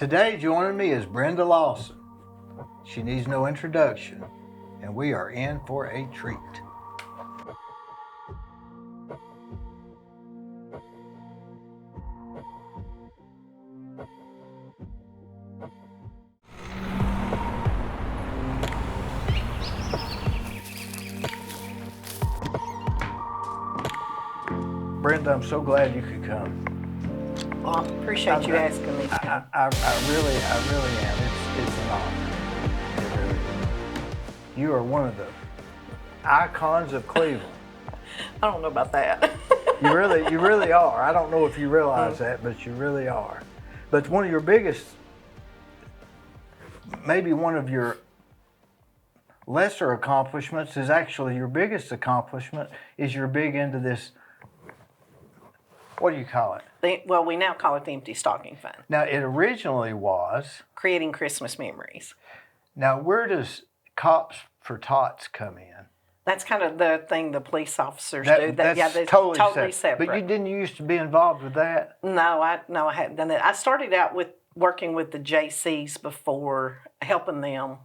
Today joining me is Brenda Lawson. She needs no introduction, and we are in for a treat. Brenda, I'm so glad you could come. Well, I appreciate you asking me. I really am. It's an honor. It really is. You are one of the icons of Cleveland. I don't know about that. You really are. I don't know if you realize that, but you really are. But one of your biggest, maybe one of your lesser accomplishments is actually your biggest accomplishment is you're big into this, what do you call it? Well, we now call it the Empty Stocking Fund. Now, it originally was Creating Christmas memories. Now, where does Cops for Tots come in? That's kind of the thing the police officers do. That's totally separate. But you didn't used to be involved with that? No, I hadn't done that. I started out with working with the JCs before, helping them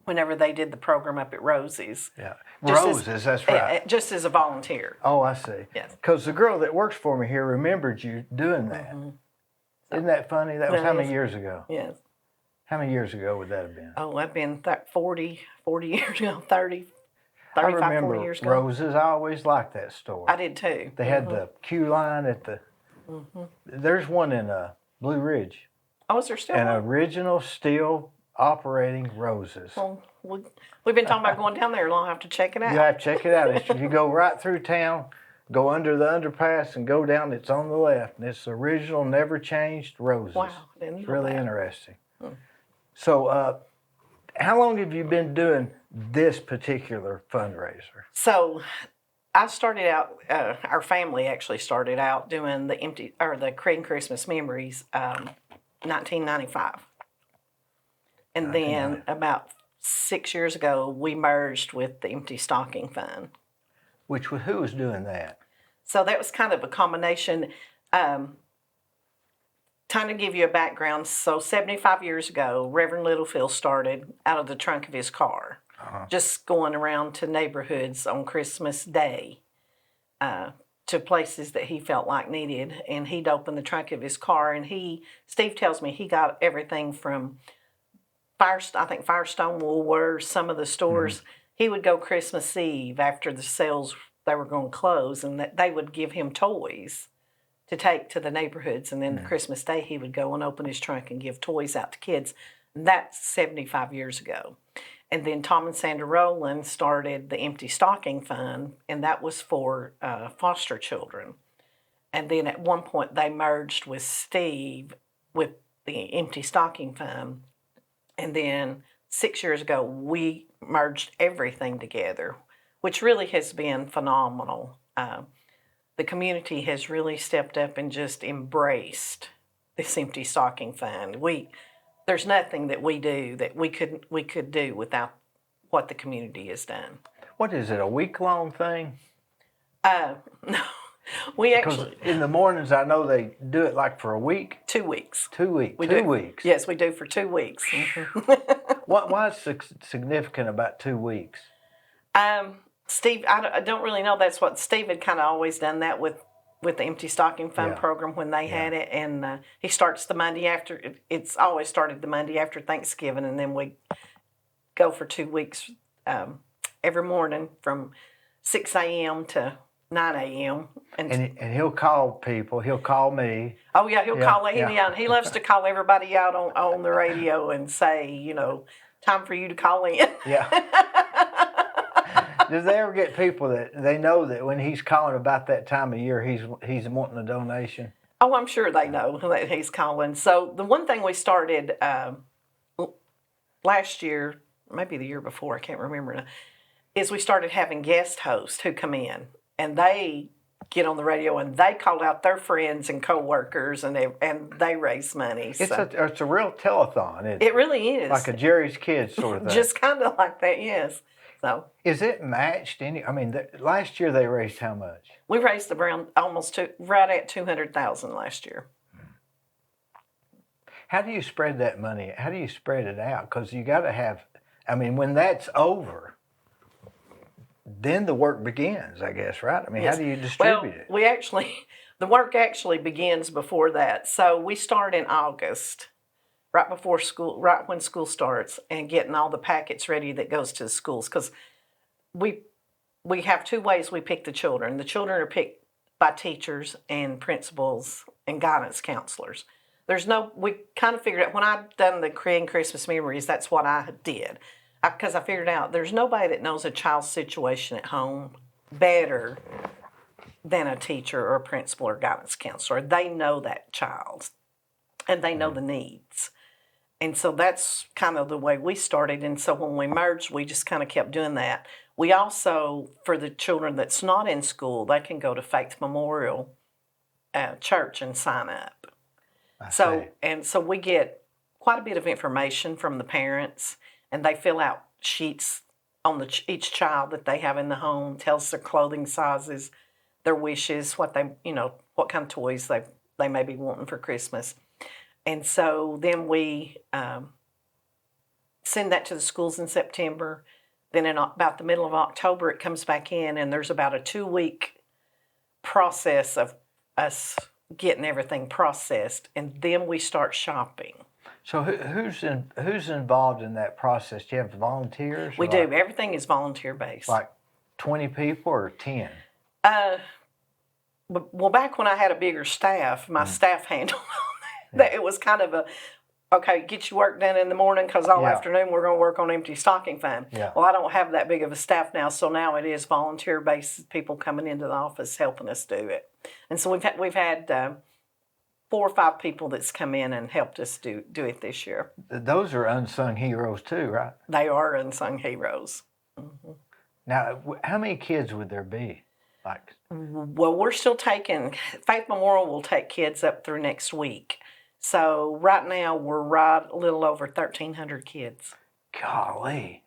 whenever they did the program up at Rosie's. Yeah, Roses, that's right. Just as a volunteer. Oh, I see. Yes. Because the girl that works for me here remembered you doing that. Mm-hmm. Isn't that funny? That was how many years ago? Yes. How many years ago would that have been? Oh, that'd been 40 years ago, 35, 40 years ago. Roses. I always liked that store. I did too. They had the queue line at the... There's one in Blue Ridge. Oh, is there still An one? original steel operating Roses. Well, we've been talking about going down there. I'll have to check it out. You have to check it out. You go right through town, go under the underpass, and go down. It's on the left. And it's original, never changed Roses. Wow. It's really interesting. So, how long have you been doing this particular fundraiser? So, I started out. Our family actually started out doing the Creating Christmas Memories, 1995, and then about 6 years ago we merged with the Empty Stocking Fund. Who was doing that? So that was kind of a combination. Time to give you a background. So 75 years ago, Reverend Littlefield started out of the trunk of his car, just going around to neighborhoods on Christmas Day, to places that he felt like needed. And he'd open the trunk of his car, and Steve tells me he got everything from Firestone, Woolworths, some of the stores. Mm-hmm. He would go Christmas Eve after the sales, they were going to close, and that they would give him toys to take to the neighborhoods. And then Christmas Day, he would go and open his trunk and give toys out to kids. And that's 75 years ago. And then Tom and Sandra Rowland started the Empty Stocking Fund, and that was for foster children. And then at one point, they merged with Steve with the Empty Stocking Fund. And then 6 years ago, we merged everything together, which really has been phenomenal. The community has really stepped up and just embraced this Empty Stocking Fund. There's nothing that we do that we could do without what the community has done. What is it, a week-long thing? No. Because in the mornings, I know they do it like for a week. 2 weeks. 2 weeks. We 2 do. weeks. Yes, we do for 2 weeks. Why is significant about 2 weeks? Steve, I don't really know. That's what Steve had kind of always done that with the Empty Stocking Fund program when they had it. And he starts the Monday after. It's always started the Monday after Thanksgiving, and then we go for 2 weeks every morning from 6 a.m. to 9 a.m. And he'll call people. He'll call me. Oh, yeah, he'll call. And he loves to call everybody out on the radio and say, time for you to call in. Yeah. Does they ever get people that they know that when he's calling about that time of year, he's wanting a donation? Oh, I'm sure they know that he's calling. So the one thing we started last year, maybe the year before, I can't remember now, is we started having guest hosts who come in, and they get on the radio and they call out their friends and coworkers, and they raise money. It's a real telethon. It really is. Like a Jerry's Kids sort of thing. Just kind of like that, yes. So, is it matched? Last year they raised how much? We raised around right at $200,000 last year. How do you spread that money? How do you spread it out? Because you got to have, I mean, when that's over, then the work begins, I guess, right? I mean, Yes. how do you distribute it? We actually, the work actually begins before that. So we start in August, right before school, right when school starts, and getting all the packets ready that goes to the schools. Because we have two ways we pick the children. The children are picked by teachers and principals and guidance counselors. We kind of figured out, when I've done the Creating Christmas Memories, that's what I did. Because I figured out there's nobody that knows a child's situation at home better than a teacher or a principal or guidance counselor. They know that child and they know the needs. And so that's kind of the way we started. And so when we merged, we just kind of kept doing that. We also, for the children that's not in school, they can go to Faith Memorial Church and sign up. So we get quite a bit of information from the parents, and they fill out sheets on each child that they have in the home, tells their clothing sizes, their wishes, what kind of toys they may be wanting for Christmas. And so then we send that to the schools in September. Then in about the middle of October, it comes back in, and there's about a 2-week process of us getting everything processed, and then we start shopping. So who's involved in that process? Do you have volunteers? We do. Everything is volunteer based. Like 20 people or 10? Well, back when I had a bigger staff, my staff handled all that. It was kind of okay, get your work done in the morning because all afternoon we're going to work on empty stocking fund. Yeah. Well, I don't have that big of a staff now, so now it is volunteer-based people coming into the office helping us do it. And so we've had 4 or 5 people that's come in and helped us do it this year. Those are unsung heroes too, right? They are unsung heroes. Mm-hmm. Now, how many kids would there be? Well, we're still taking, Faith Memorial will take kids up through next week. So right now we're right a little over 1,300 kids. Golly,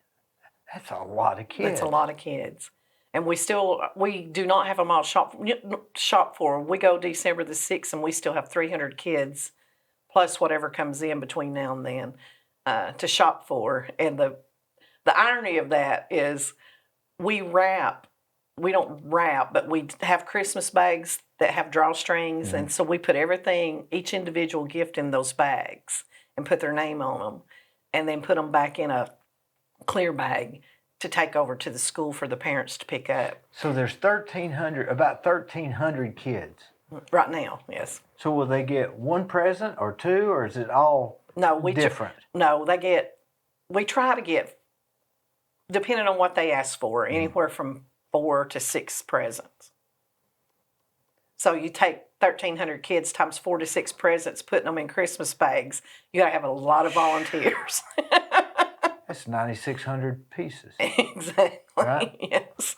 that's a lot of kids. That's a lot of kids. And we do not have them all shop for. We go December the 6th and we still have 300 kids plus whatever comes in between now and then to shop for. And the irony of that is we don't wrap, but we have Christmas bags that have drawstrings, and so we put each individual gift in those bags and put their name on them, and then put them back in a clear bag to take over to the school for the parents to pick up. So there's about 1,300 kids. Right now, yes. So will they get one present or 2, or is it all different? We try to get, depending on what they ask for, anywhere from 4 to 6 presents. So you take 1,300 kids times 4 to 6 presents, putting them in Christmas bags. You got to have a lot of volunteers. That's 9,600 pieces. Exactly. Right? Yes.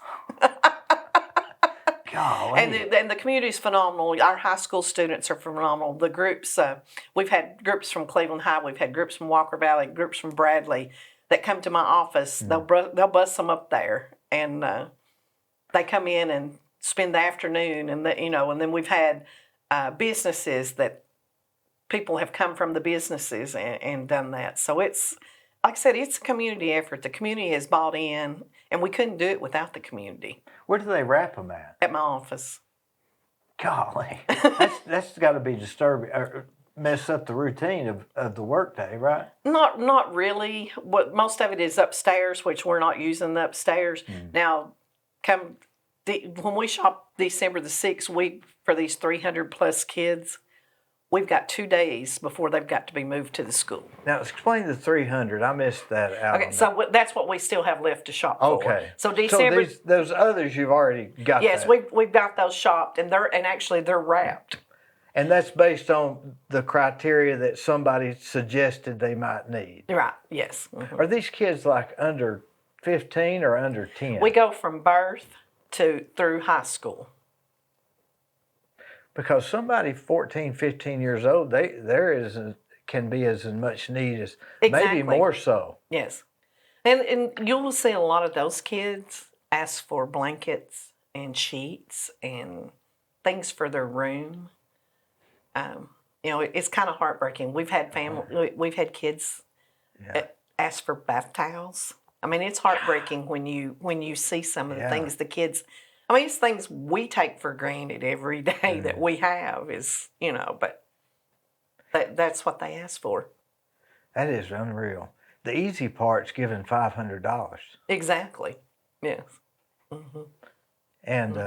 Golly. And the community's phenomenal. Our high school students are phenomenal. The groups, we've had groups from Cleveland High, we've had groups from Walker Valley, groups from Bradley that come to my office. They'll bus them up there, and they come in and spend the afternoon, and then we've had businesses that people have come from the businesses and done that. So it's, like I said, it's a community effort. The community has bought in, and we couldn't do it without the community. Where do they wrap them at? At my office. Golly, that's got to be disturbing, or mess up the routine of the workday, right? Not really. Most of it is upstairs, which we're not using the upstairs. Now, when we shop December the 6th, for these 300 plus kids, we've got 2 days before they've got to be moved to the school. Now, explain the 300. I missed that out. Okay, so that's what we still have left to shop for. Okay. So December. So those others you've already got. Yes, that. we've got those shopped, and actually they're wrapped. And that's based on the criteria that somebody suggested they might need. Right. Yes. Mm-hmm. Are these kids like under 15 or under 10? We go from birth through high school. Because somebody 14, 15 years old, can be as much need as maybe more so. Yes. And you will see a lot of those kids ask for blankets and sheets and things for their room. You know, it's kind of heartbreaking. We've had we've had kids ask for bath towels. I mean, it's heartbreaking when you see some of the things the kids. I mean, it's things we take for granted every day that we have is, you know, but that's what they ask for. That is unreal. The easy part's giving $500. Exactly. Yes. Mm-hmm. And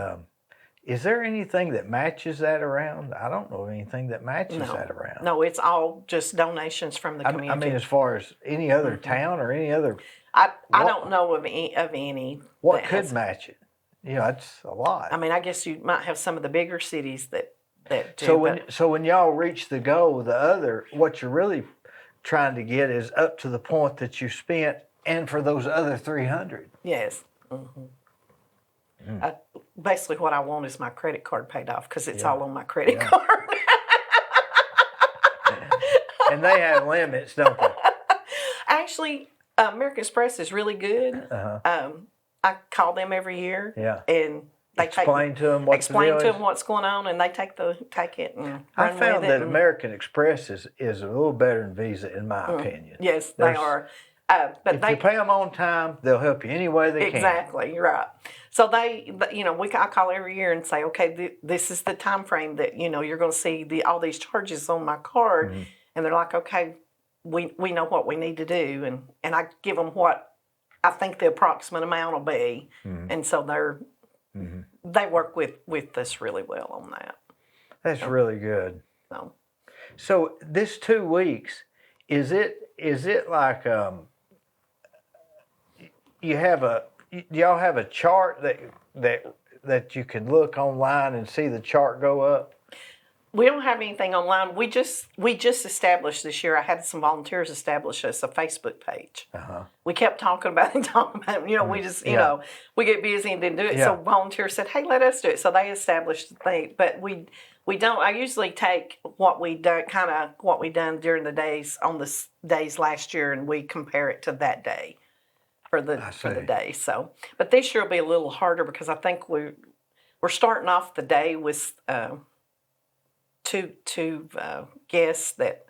is there anything that matches that around? I don't know anything that matches that around. No, it's all just donations from the community. I mean, as far as any other town or any other... I don't know of any. What could match it? You know, that's a lot. I mean, I guess you might have some of the bigger cities that do. So when y'all reach the goal, what you're really trying to get is up to the point that you spent, and for those other 300. Yes. Basically, what I want is my credit card paid off because it's all on my credit card. And they have limits, don't they? Actually, American Express is really good. I call them every year. Yeah. And they explain to them what's going on, and they take it and run I found with that it. American Express is a little better than Visa, in my opinion. Yes, they are. But if you pay them on time, they'll help you any way they can. Exactly, you're right. So I call every year and say, okay, this is the time frame that you're going to see all these charges on my card, and they're like, okay, we know what we need to do, and I give them what I think the approximate amount will be, and so they work with us really well on that. That's really good. So this 2 weeks, is it like y'all have a chart that you can look online and see the chart go up? We don't have anything online. We just established this year. I had some volunteers establish us a Facebook page. We kept talking about it. We just we get busy and didn't do it. So volunteers said, "Hey, let us do it." So they established the thing, but we don't. I usually take what we done during the days on the days last year, and we compare it to that day for the day. So, but this year will be a little harder because I think we're starting off the day with. Two guests that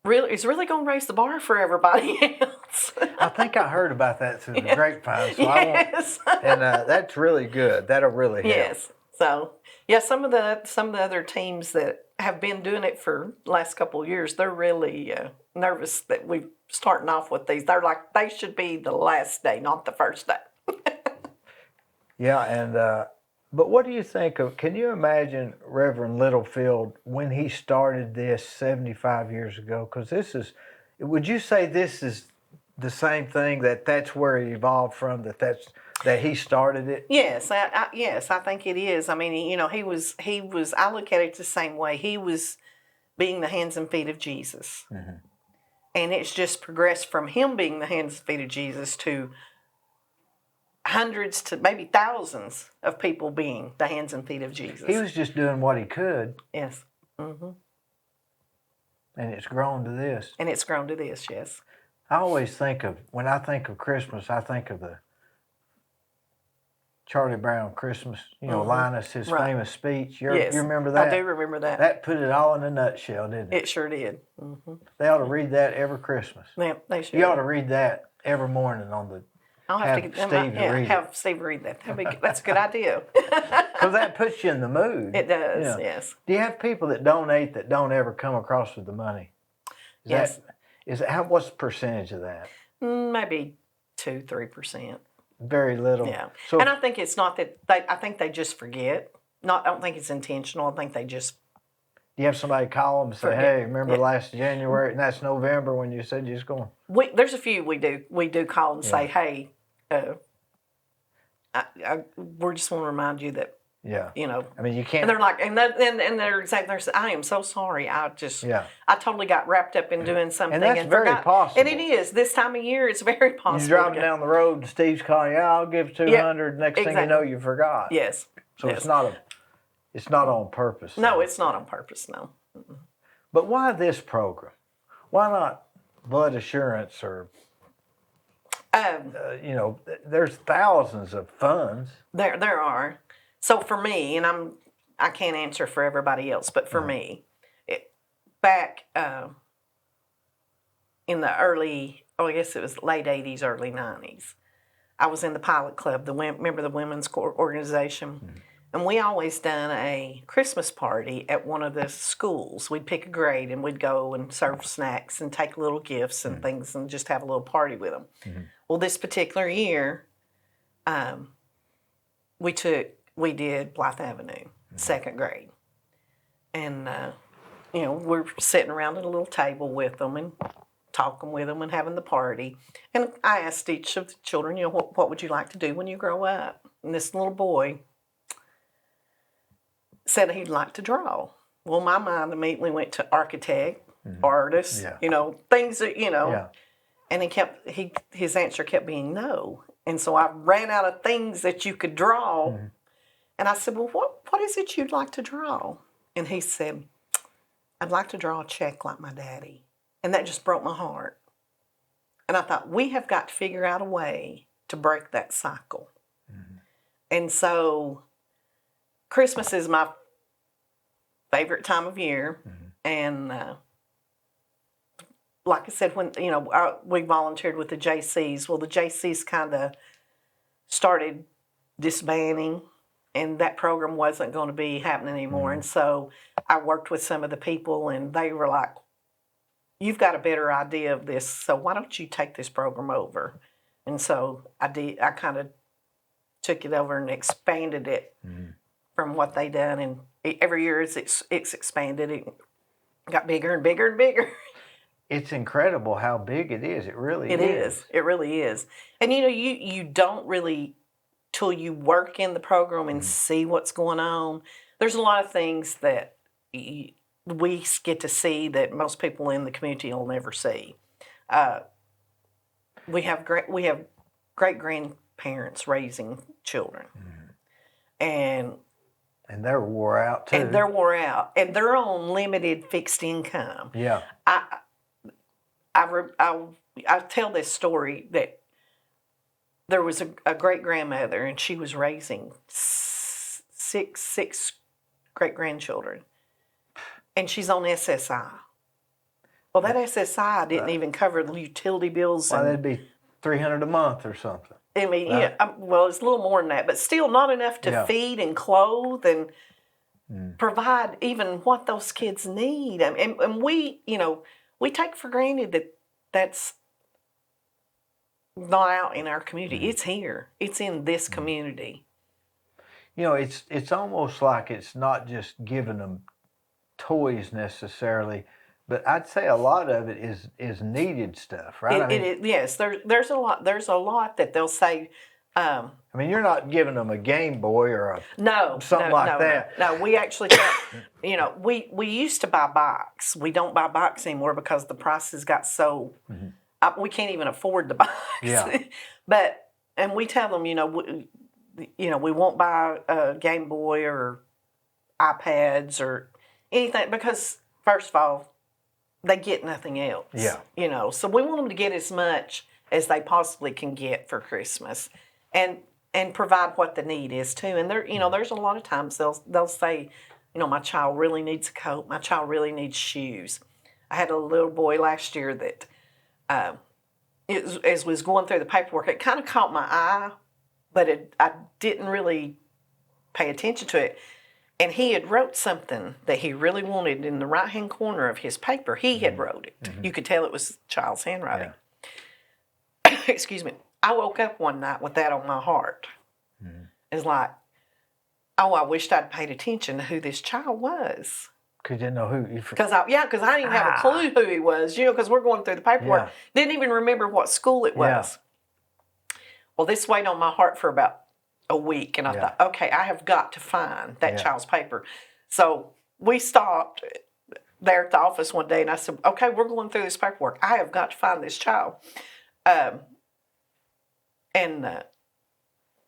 is really going to raise the bar for everybody else. I think I heard about that through the grapevine, so yes. That's really good. That'll really help. Yes. So some of the other teams that have been doing it for the last couple of years, they're really nervous that we're starting off with these. They're like they should be the last day, not the first day. But what do you think of, can you imagine Reverend Littlefield when he started this 75 years ago? Because would you say this is the same thing, that's where it evolved from, that he started it? Yes, I think it is. I mean, he was, I look at it the same way. He was being the hands and feet of Jesus. And it's just progressed from him being the hands and feet of Jesus to hundreds to maybe thousands of people being the hands and feet of Jesus. He was just doing what he could. Yes. And it's grown to this. Yes. I always when I think of Christmas, I think of the Charlie Brown Christmas, Linus, his famous speech. You remember that? I do remember that. That put it all in a nutshell, didn't it? It sure did. They ought to read that every Christmas. Yeah, they should. You ought to read that every morning on the... I'll have to get have Steve read that. That's a good idea. Because that puts you in the mood. It does, yes. Do you have people that donate that don't ever come across with the money? Yes. What's the percentage of that? Maybe 2-3%. Very little. Yeah. And I think it's not that I think they just forget. I don't think it's intentional. I think they just. Do you have somebody call them and say, "Hey, remember last January?" And that's November when you said you was going. There's a few we do call and say, "Hey, we just want to remind you that." Yeah. I mean, you can't. And they're like, and they're exactly. They're saying, "I am so sorry. I totally got wrapped up in doing something." And that's very possible. And it is this time of year. It's very possible. You're driving down the road, and Steve's calling you. I'll give 200. Next thing you know, you forgot. Yes. So it's not on purpose. No, it's not on purpose. No. But why this program? Why not Blood Assurance or? There's thousands of funds. There are. So for me, and I can't answer for everybody else, but for me, back in the I guess it was late 80s, early 90s. I was in the Pilot Club, remember the women's organization? And we always done a Christmas party at one of the schools. We'd pick a grade and we'd go and serve snacks and take little gifts and things and just have a little party with them. Well, this particular year, we did Blythe Avenue, second grade. And, we're sitting around at a little table with them and talking with them and having the party. And I asked each of the children, what would you like to do when you grow up? And this little boy said he'd like to draw. Well, my mind immediately went to architect, artist, things that, and his answer kept being no. And so I ran out of things that you could draw. And I said, well, what is it you'd like to draw? And he said, I'd like to draw a check like my daddy. And that just broke my heart. And I thought, we have got to figure out a way to break that cycle. And so Christmas is my favorite time of year. And like I said, when we volunteered with the JCs, well, the JCs kind of started disbanding, and that program wasn't going to be happening anymore. And so I worked with some of the people, and they were like, you've got a better idea of this, so why don't you take this program over? And so I did. I kind of took it over and expanded it from what they done, and every year it's expanded. It got bigger and bigger and bigger. It's incredible how big it is. It really is. It is. It really is. And you don't really, till you work in the program and see what's going on. There's a lot of things that we get to see that most people in the community will never see. We have great grandparents raising children, and they're wore out too. And they're on limited fixed income. Yeah. I tell this story that there was a great grandmother, and she was raising six great grandchildren. And she's on SSI. Well, that SSI didn't even cover the utility bills. Well, that'd be $300 a month or something. I mean, well, it's a little more than that, but still not enough to feed and clothe and provide even what those kids need. And we take for granted that that's not out in our community. It's here. It's in this community. It's almost like it's not just giving them toys necessarily, but I'd say a lot of it is needed stuff, right? Yes, there's a lot that they'll say. You're not giving them a Game Boy or something like that. No, we actually, we used to buy box. We don't buy box anymore because the prices got so. We can't even afford the box. Yeah. And we tell them, we won't buy a Game Boy or iPads or anything, because first of all, they get nothing else. Yeah. So we want them to get as much as they possibly can get for Christmas, and provide what the need is too. And there's a lot of times they'll say, my child really needs a coat. My child really needs shoes. I had a little boy last year that, as was going through the paperwork, it kind of caught my eye, but I didn't really pay attention to it. And he had wrote something that he really wanted in the right-hand corner of his paper. He had wrote it. You could tell it was the child's handwriting. Yeah. Excuse me. I woke up one night with that on my heart. It's like, I wished I'd paid attention to who this child was. Because you didn't know who. Because I didn't even have a clue who he was, because we're going through the paperwork. Yeah. Didn't even remember what school it was. Yeah. Well, this weighed on my heart for about a week, and I thought, okay, I have got to find that child's paper. So we stopped there at the office one day, and I said, okay, we're going through this paperwork. I have got to find this child. And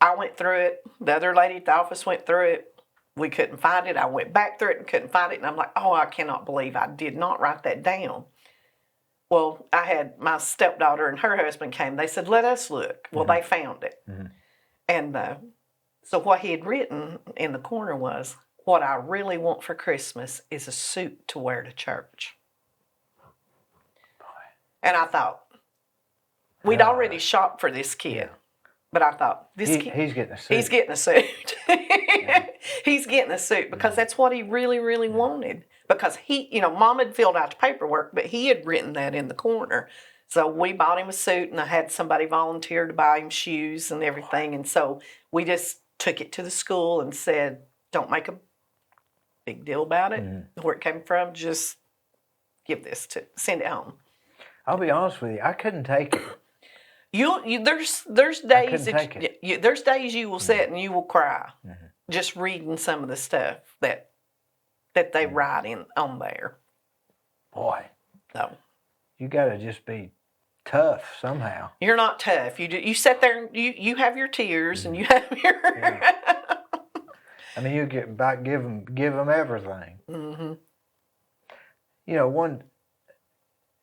I went through it. The other lady at the office went through it. We couldn't find it. I went back through it and couldn't find it. And I'm like, I cannot believe I did not write that down. Well, I had my stepdaughter and her husband came. They said, let us look. Well, they found it. And so what he had written in the corner was, what I really want for Christmas is a suit to wear to church. And I thought, we'd already shopped for this kid. But I thought, this kid, he's getting a suit. He's getting a suit. He's getting a suit because that's what he really, really wanted. Because he, Mom had filled out the paperwork, but he had written that in the corner. So we bought him a suit, and I had somebody volunteer to buy him shoes and everything. And so we just took it to the school and said, don't make a big deal about it, where it came from. Just send it home. I'll be honest with you, I couldn't take it. There's days there's days you will sit and you will cry just reading some of the stuff that they write in on there. Boy, no, you got to just be tough somehow. You're not tough. You sit there and you have your tears and you have your. I mean, you give them everything. Mm-hmm.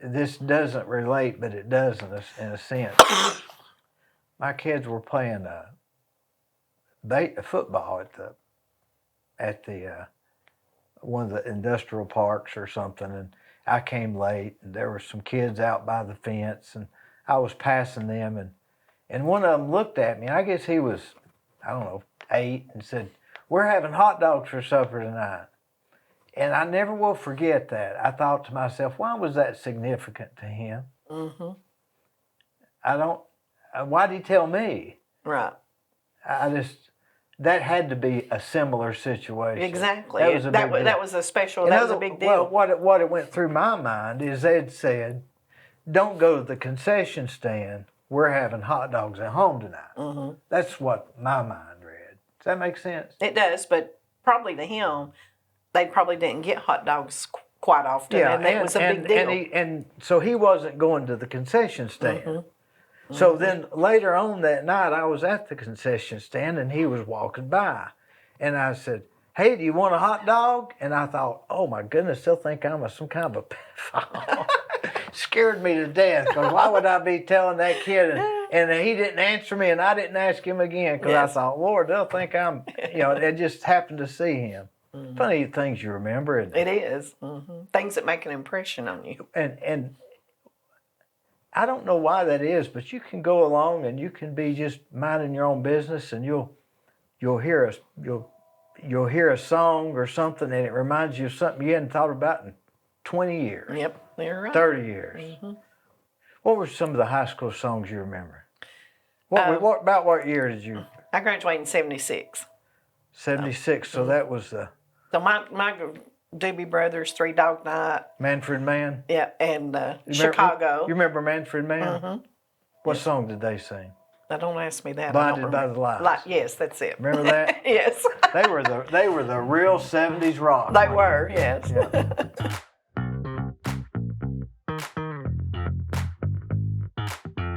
This doesn't relate, but it does in a sense. My kids were playing football at the one of the industrial parks or something, and I came late, and there were some kids out by the fence, and I was passing them, and one of them looked at me, and I guess he was, 8, and said, "We're having hot dogs for supper tonight." And I never will forget that. I thought to myself, why was that significant to him? Mm-hmm. Why did he tell me? Right. That had to be a similar situation. Exactly. That was a big deal. Well, what it went through my mind is they'd said, don't go to the concession stand. We're having hot dogs at home tonight. Mm-hmm. That's what my mind read. Does that make sense? It does, but probably to him, they probably didn't get hot dogs quite often, and that was a big deal. And so he wasn't going to the concession stand. Mm-hmm. So then later on that night, I was at the concession stand, and he was walking by. And I said, "Hey, do you want a hot dog?" And I thought, oh, my goodness, they'll think I'm some kind of a pedophile. Scared me to death, because why would I be telling that kid? And he didn't answer me, and I didn't ask him again, because I thought, Lord, they'll think I'm, they just happened to see him. Mm-hmm. Funny things you remember. It is. Mm-hmm. Things that make an impression on you. And I don't know why that is, but you can go along and you can be just minding your own business, and you'll hear a song or something, and it reminds you of something you hadn't thought about in 20 years. Yep, you're right. 30 years. Mm-hmm. What were some of the high school songs you remember? What year did you? I graduated in 76. 76, so that was the... So my Doobie Brothers, Three Dog Night. Manfred Mann? Yeah, and Chicago. You remember Manfred Mann? Mm-hmm. What song did they sing? Now, don't ask me that. Blinded by the Lights. Yes, that's it. Remember that? Yes. They were the real 70s rock. They were, yes. Yeah.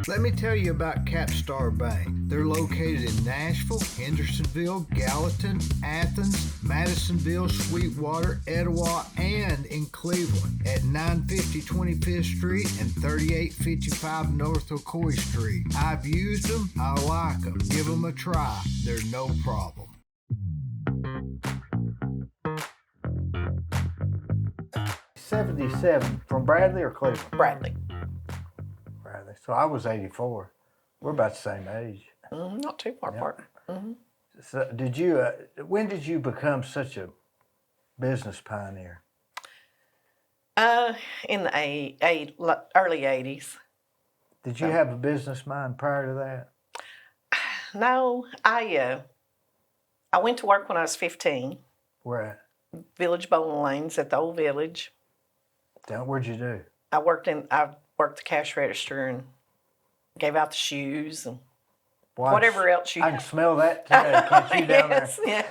Let me tell you about Capstar Bank. They're located in Nashville, Hendersonville, Gallatin, Athens, Madisonville, Sweetwater, Etowah, and in Cleveland at 950 25th Street and 3855 North Ocoee Street. I've used them. I like them. Give them a try. They're no problem. '77 from Bradley or Cleveland? Bradley. So I was 84. We're about the same age. Not too far apart. Mm-hmm. So when did you become such a business pioneer? In the early 80s. Did you have a business mind prior to that? No, I went to work when I was 15. Where at? Village Bowling Lanes at the old village. What'd you do? I worked the cash register and gave out the shoes and whatever else you... I can smell that today. Can't you down yes, there?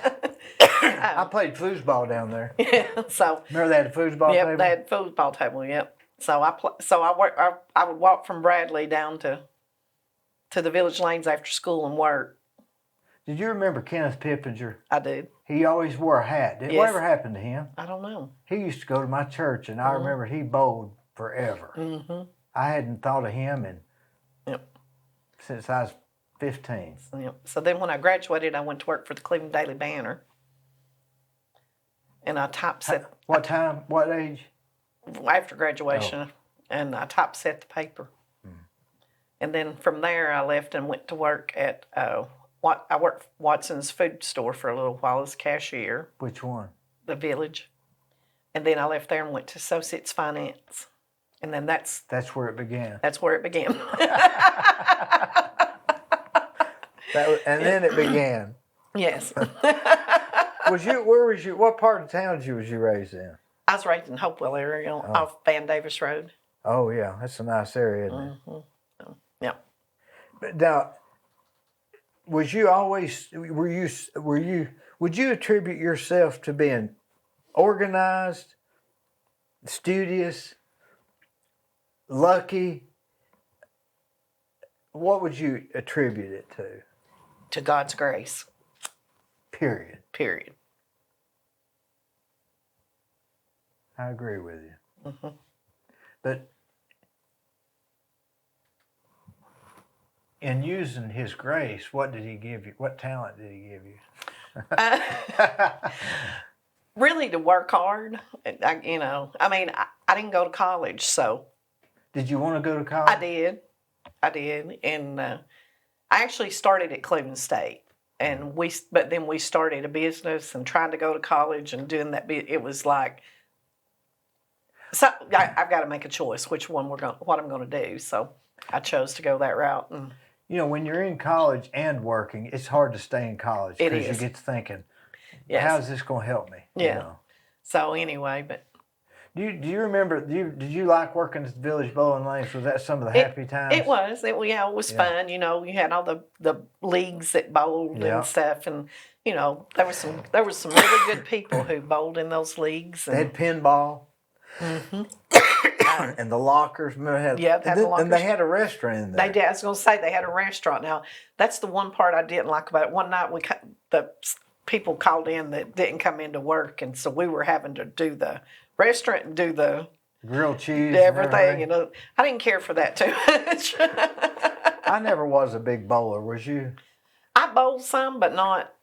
Yeah. I played foosball down there. Yeah, so... Remember they had a foosball table? Yep, they had a foosball table, yep. So I would walk from Bradley down to the Village Lanes after school and work. Did you remember Kenneth Pippinger? I did. He always wore a hat. Whatever happened to him? I don't know. He used to go to my church, and I remember he bowled forever. Mm-hmm. I hadn't thought of him since I was 15. Yep. So then when I graduated, I went to work for the Cleveland Daily Banner. And I typeset. What time? What age? After graduation. and I typeset the paper. And then from there, I left and went to work at I worked Watson's food store for a little while as cashier. Which one? The Village. And then I left there and went to Associates Finance. And then that's where it began. That's where it began. And then it began. Yes. What part of town was you raised in? I was raised in Hopewell area off Van Davis Road. Oh yeah, that's a nice area, isn't it? Mm-hmm. Yeah. But now, would you attribute yourself to being organized, studious, lucky? What would you attribute it to? To God's grace. Period. I agree with you. Mm-hmm. But in using His grace, what did He give you? What talent did He give you? Really, to work hard. I didn't go to college, so. Did you want to go to college? I did, and I actually started at Cleveland State, but then we started a business and trying to go to college and doing that. It was like, so I've got to make a choice what I'm going to do. So I chose to go that route. And when you're in college and working, it's hard to stay in college because you get to thinking, how is this going to help me? Yeah. So anyway, but. Do you remember? Did you like working at the Village Bowling Lanes? Was that some of the happy times? It was. It was fun. You had all the leagues that bowled and stuff, and there was some really good people who bowled in those leagues. And, they had pinball. Mm-hmm. And the lockers. Remember, the lockers. And they had a restaurant in there. They did. I was going to say they had a restaurant. Now that's the one part I didn't like about it. One night the people called in that didn't come into work, and so we were having to do the restaurant and do the grilled cheese, everything. I didn't care for that too much. I never was a big bowler. Was you? I bowled some, but not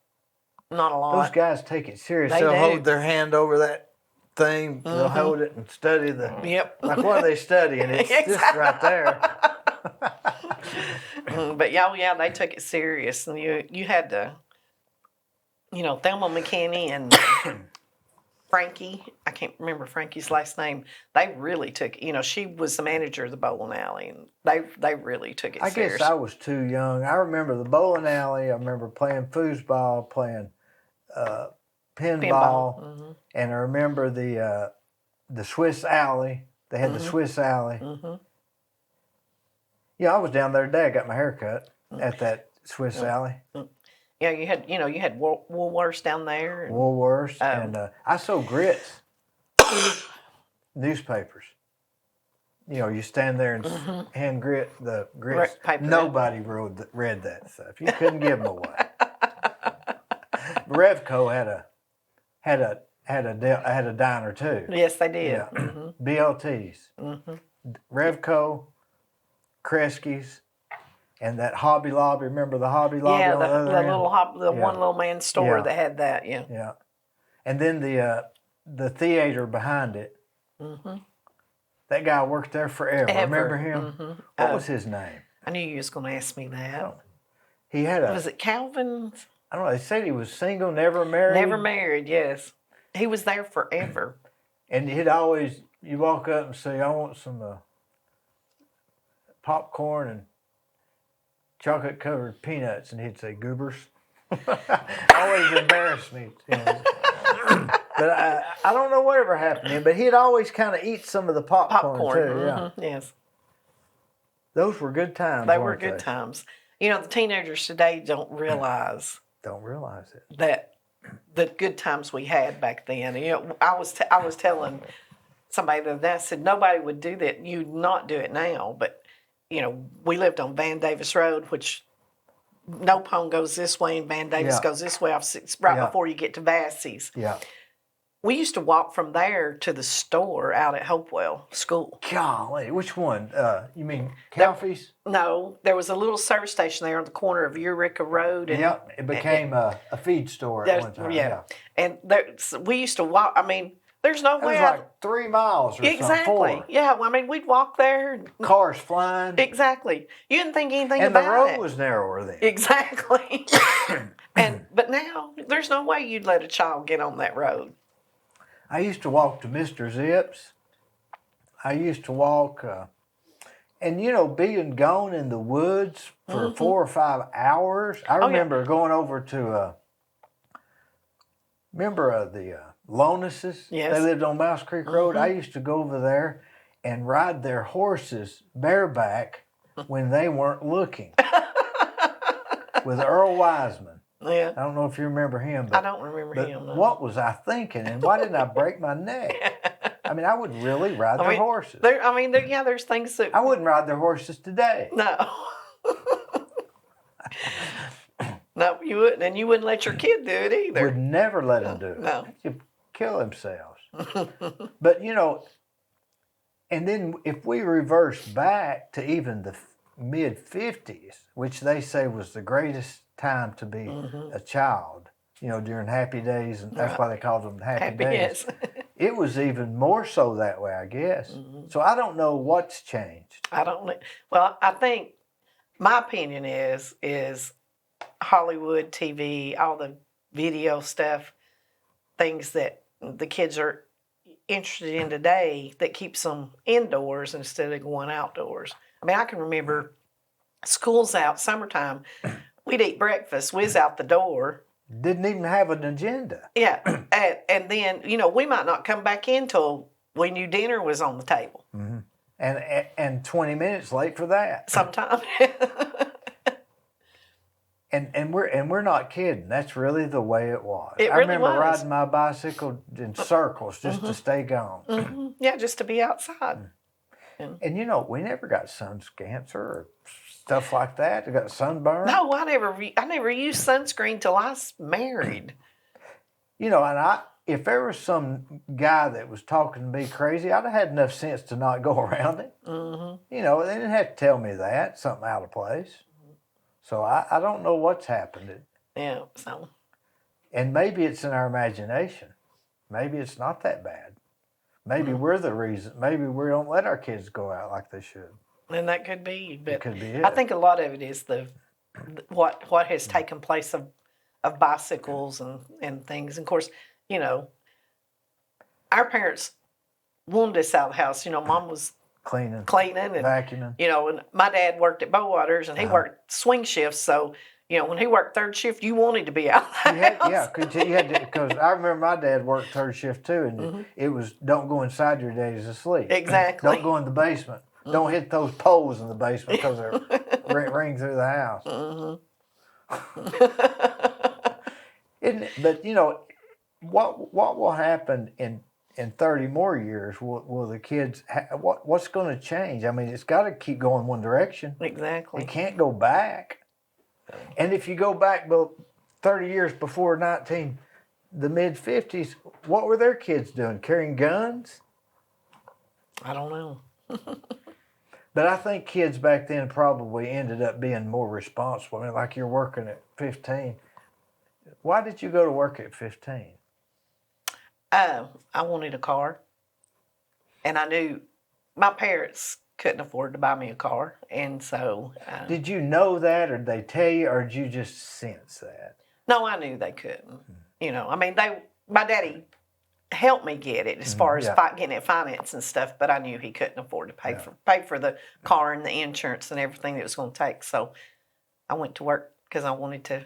a lot. Those guys take it serious. They'll hold their hand over that thing. Mm-hmm. They'll hold it and study the. Yep. Like what are they studying? It's just right there. But yeah, they took it serious, and you had to, Thelma McKinney and. Frankie, I can't remember Frankie's last name. They really took, she was the manager of the bowling alley, and they really took it serious. I guess I was too young. I remember the bowling alley. I remember playing foosball, playing pinball, mm-hmm. And I remember the Swiss alley. They had mm-hmm. the Swiss alley. Mm-hmm. Yeah, I was down there today. I got my hair cut at that Swiss alley. Mm-hmm. Yeah, you had Woolworths down there. Woolworths, and I sold grits, newspapers. You stand there and mm-hmm. hand grit the grits. Paper. Nobody read that stuff. You couldn't give them away. Revco had a diner too. Yes, they did. Yeah. Mm-hmm. BLTs, mm-hmm. Revco, Kresge's. And that Hobby Lobby, remember the Hobby Lobby? Yeah, on the one little man store that had that. Yeah. Yeah, and then the theater behind it. Mm-hmm. That guy worked there forever. Remember him? Mm-hmm. What was his name? I knew you was going to ask me that. Oh. He had Was it Calvin? I don't know. They said he was single, never married. Never married. Yes, he was there forever. And you walk up and say, "I want some popcorn and chocolate covered peanuts," and he'd say goobers. Always embarrassed me. But I don't know whatever happened to him, but he'd always kind of eat some of the popcorn too. Mm-hmm. Yeah. Yes. Those were good times. They were good times. The teenagers today don't realize it. That the good times we had back then. I was telling somebody the other day, I said nobody would do that. You'd not do it now, but we lived on Van Davis Road, which No Pone goes this way and Van Davis goes this way before you get to Vassey's. Yeah. We used to walk from there to the store out at Hopewell School. Golly, which one? You mean Calfee's? No, there was a little service station there on the corner of Eureka Road. And, it became a feed store at one time. Yeah. And we used to walk. there's no It way. was like 3 miles or Exactly. something. 4. Yeah. Well, I mean, we'd walk there. Cars flying. Exactly. You didn't think anything And about the road it. was narrower then. Exactly. But now there's no way you'd let a child get on that road. I used to walk to Mr. Zip's. I used to walk, and being gone in the woods for 4 or 5 hours. I remember going over to, the Lonuses? Yes. They lived on Mouse Creek Road. I used to go over there and ride their horses bareback when they weren't looking with Earl Wiseman. Yeah. I don't know if you remember him. But, I don't remember him. No. What was I thinking, and why didn't I break my neck? I mean, I would really ride their horses. There's things that... I wouldn't ride their horses today. No. No, you wouldn't. And you wouldn't let your kid do it either. Would never let them do it. No. They'd kill themselves. But, and then if we reverse back to even the mid-50s, which they say was the greatest time to be a child, during happy days, and that's why they called them happy days. Yes. It was even more so that way, I guess. So I don't know what's changed. I don't know. Well, I think my opinion is Hollywood TV, all the video stuff, things that the kids are interested in today that keeps them indoors instead of going outdoors. I mean, I can remember school's out, summertime, we'd eat breakfast, whiz out the door. Didn't even have an agenda. Yeah, and then, we might not come back in till we knew dinner was on the table. Mm-hmm. And 20 minutes late for that. Sometimes. And we're not kidding. That's really the way it was. It I really remember was. riding my bicycle in circles just to stay gone. Mm-hmm. Yeah, just to be outside. And we never got sun cancer or stuff like that. We got sunburn. No, I never used sunscreen till I was married. And if there was some guy that was talking to me crazy, I'd have had enough sense to not go around it. Mm-hmm. They didn't have to tell me that, something out of place. So I don't know what's happened. Yeah, so. And maybe it's in our imagination. Maybe it's not that bad. Maybe we're the reason. Maybe we don't let our kids go out like they should. And that could be. But it could be it. I think a lot of it is what has taken place of bicycles and things. And of course, our parents wanted us out of the house. Mom was cleaning and vacuuming. And my dad worked at Bowaters and he worked swing shifts. So, when he worked third shift, you wanted to be out of the house. Yeah, because I remember my dad worked third shift too, and it was don't go inside your days asleep. Exactly. Don't go in the basement. Don't hit those poles in the basement because they ring through the house. Isn't it? But what will happen in 30 more years? Will the kids? What's going to change? I mean, it's got to keep going one direction. Exactly. It can't go back. And if you go back 30 years before the mid-50s, what were their kids doing? Carrying guns? I don't know. But I think kids back then probably ended up being more responsible. I mean, like you're working at 15. Why did you go to work at 15? I wanted a car. And I knew my parents couldn't afford to buy me a car. And so... did you know that, or did they tell you, or did you just sense that? No, I knew they couldn't. I mean, my daddy helped me get it as far as getting it financed and stuff, but I knew he couldn't afford to pay for the car and the insurance and everything that it was going to take. So I went to work because I wanted to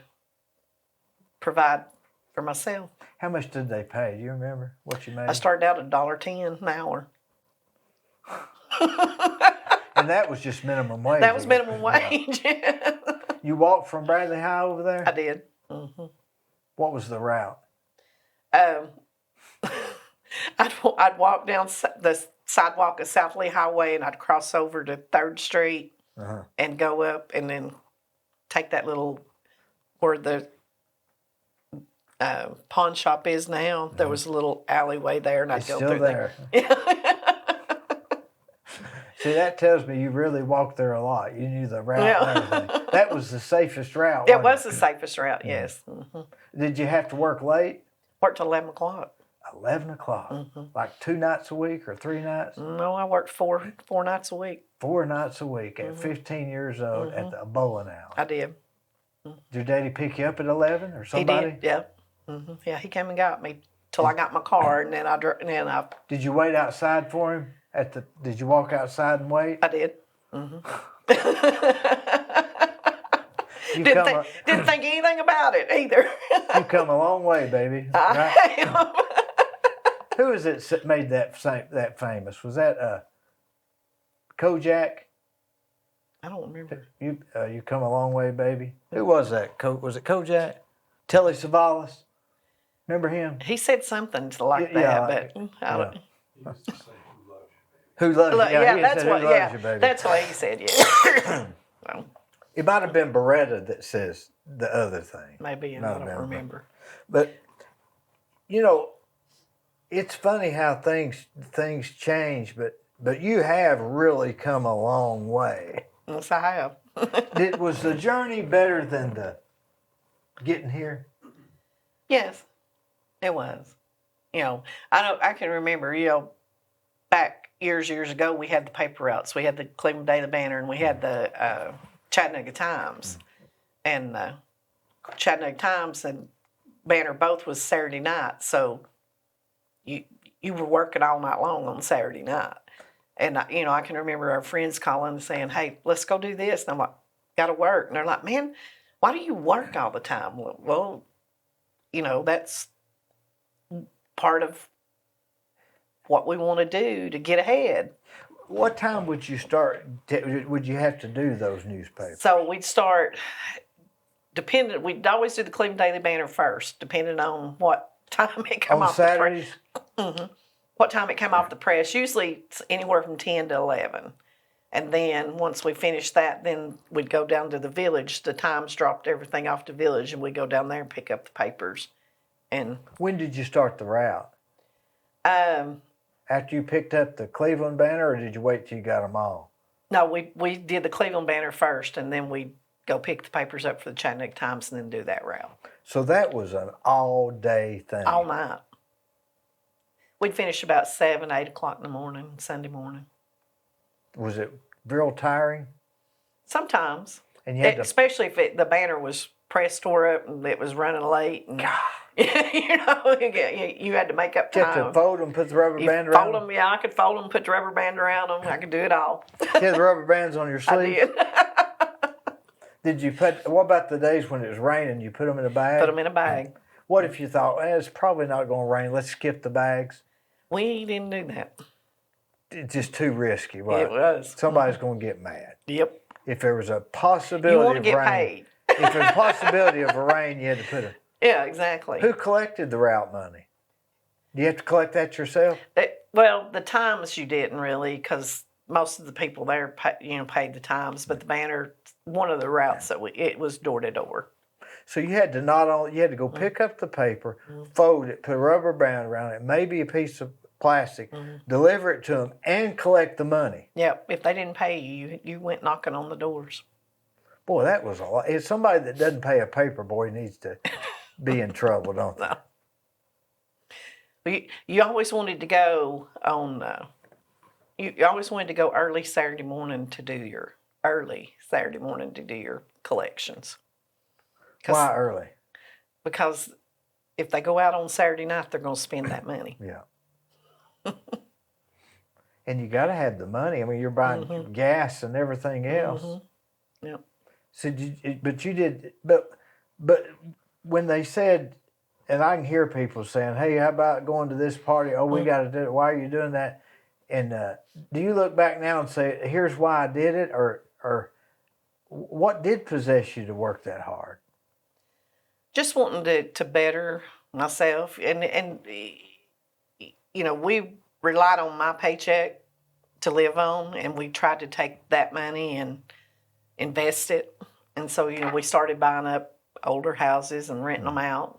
provide for myself. How much did they pay? Do you remember what you made? I started out at $1.10 an hour. And that was just minimum wage. That was minimum wage. You walked from Bradley High over there? I did. Mm-hmm. What was the route? I'd walk down the sidewalk of South Lee Highway and I'd cross over to 3rd Street and go up and then take that little, where the pawn shop is now. There was a little alleyway there and I'd go through there. See, that tells me you really walked there a lot. You knew the route and everything. That was the safest route. It was the safest route, yes. Mm-hmm. Did you have to work late? Worked till 11 o'clock. 11 o'clock. Like 2 nights a week or 3 nights? No, I worked four nights a week. 4 nights a week at 15 years old at the bowling alley. I did. Did your daddy pick you up at 11 or somebody? He did, yeah. Yeah, he came and got me till I got my car, and then I Did you wait outside for him? Did you walk outside and wait? I did. You Didn't think anything about it either. You come a long way, baby. Right? Who is it that made that famous? Was that Kojak? I don't remember. You come a long way, baby. Who was that? Was it Kojak? Telly Savalas? Remember him? He said something like that, but I don't. Who loves you? Yeah, that's said, what. Who loves Yeah, you, baby? that's what he said. Yeah. So, It might have been Beretta that says the other thing. maybe, and I don't remember. But it's funny how things change. But you have really come a long way. Yes, I have. Was the journey better than the getting here? Yes, it was. I can remember. Back years ago, we had the paper routes. We had the Cleveland Daily Banner, and we had the Chattanooga Times, and Chattanooga Times and Banner both was Saturday night. So you were working all night long on Saturday night. And, I can remember our friends calling and saying, hey, let's go do this. And I'm like, got to work. And they're like, man, why do you work all the time? Well, that's part of what we want to do to get ahead. What time would you start? Would you have to do those newspapers? So we'd start, we'd always do the Cleveland Daily Banner first, depending on what time it come off Saturdays? the press. What time it came off the press. Usually it's anywhere from 10 to 11. And then once we finished that, then we'd go down to the village. The Times dropped everything off the village, and we'd go down there and pick up the papers. And when did you start the route? After you picked up the Cleveland Banner, or did you wait till you got them all? No, we did the Cleveland Banner first, and then we'd go pick the papers up for the Chattanooga Times and then do that route. So that was an all-day thing. All night. We'd finish about 7, 8 o'clock in the morning, Sunday morning. Was it real tiring? Sometimes. And you had especially if the banner was press tore up and it was running late. And, you had to make up time. You had to fold them, put the rubber band around them? Yeah, I could fold them, put the rubber band around them. I could do it all. You had the rubber bands on your sleeve? I did. What about the days when it was raining? You put them in a bag? Put them in a bag. What if you thought, it's probably not going to rain, let's skip the bags? We didn't do that. It's just too risky, right? It was. Somebody's going to get mad. Yep. If there was a possibility you want to of get rain. Paid. If there's a possibility of a rain, you had to put it. Yeah, exactly. Who collected the route money? Do you have to collect that yourself? Well, the Times you didn't really, because most of the people there, paid the Times. But the Banner, one of the routes it was door to door. So you had to go pick up the paper, fold it, put a rubber band around it, maybe a piece of plastic, deliver it to them, and collect the money. Yeah, if they didn't pay you, you went knocking on the doors. Boy, that was a lot. If somebody that doesn't pay a paper boy needs to be in trouble, don't they? No. You always wanted to go on. You always wanted to go early Saturday morning to do your collections. Why early? Because if they go out on Saturday night, they're going to spend that money. Yeah. And you got to have the money. I mean, you're buying gas and everything else. Yep. So, but when they said, and I can hear people saying, "Hey, how about going to this party? Oh, we got to do it. Why are you doing that?" And do you look back now and say, "Here's why I did it," or what did possess you to work that hard? Just wanting to better myself, and we relied on my paycheck to live on, and we tried to take that money and invest it. And so we started buying up older houses and renting them out.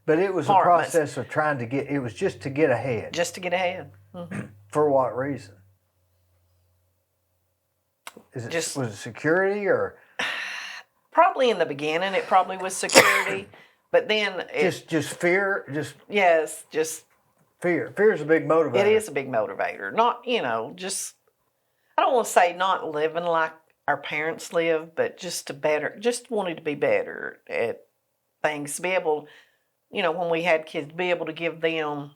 But it was a process of trying to get. It was just to get ahead. Just to get ahead. Mm-hmm. For what reason? Was it security or? Probably in the beginning, it probably was security, but then just fear, yes, just Fear is a big motivator. It is a big motivator. Not, just, I don't want to say not living like our parents lived, but just wanting to be better at things. To be able, when we had kids, be able to give them.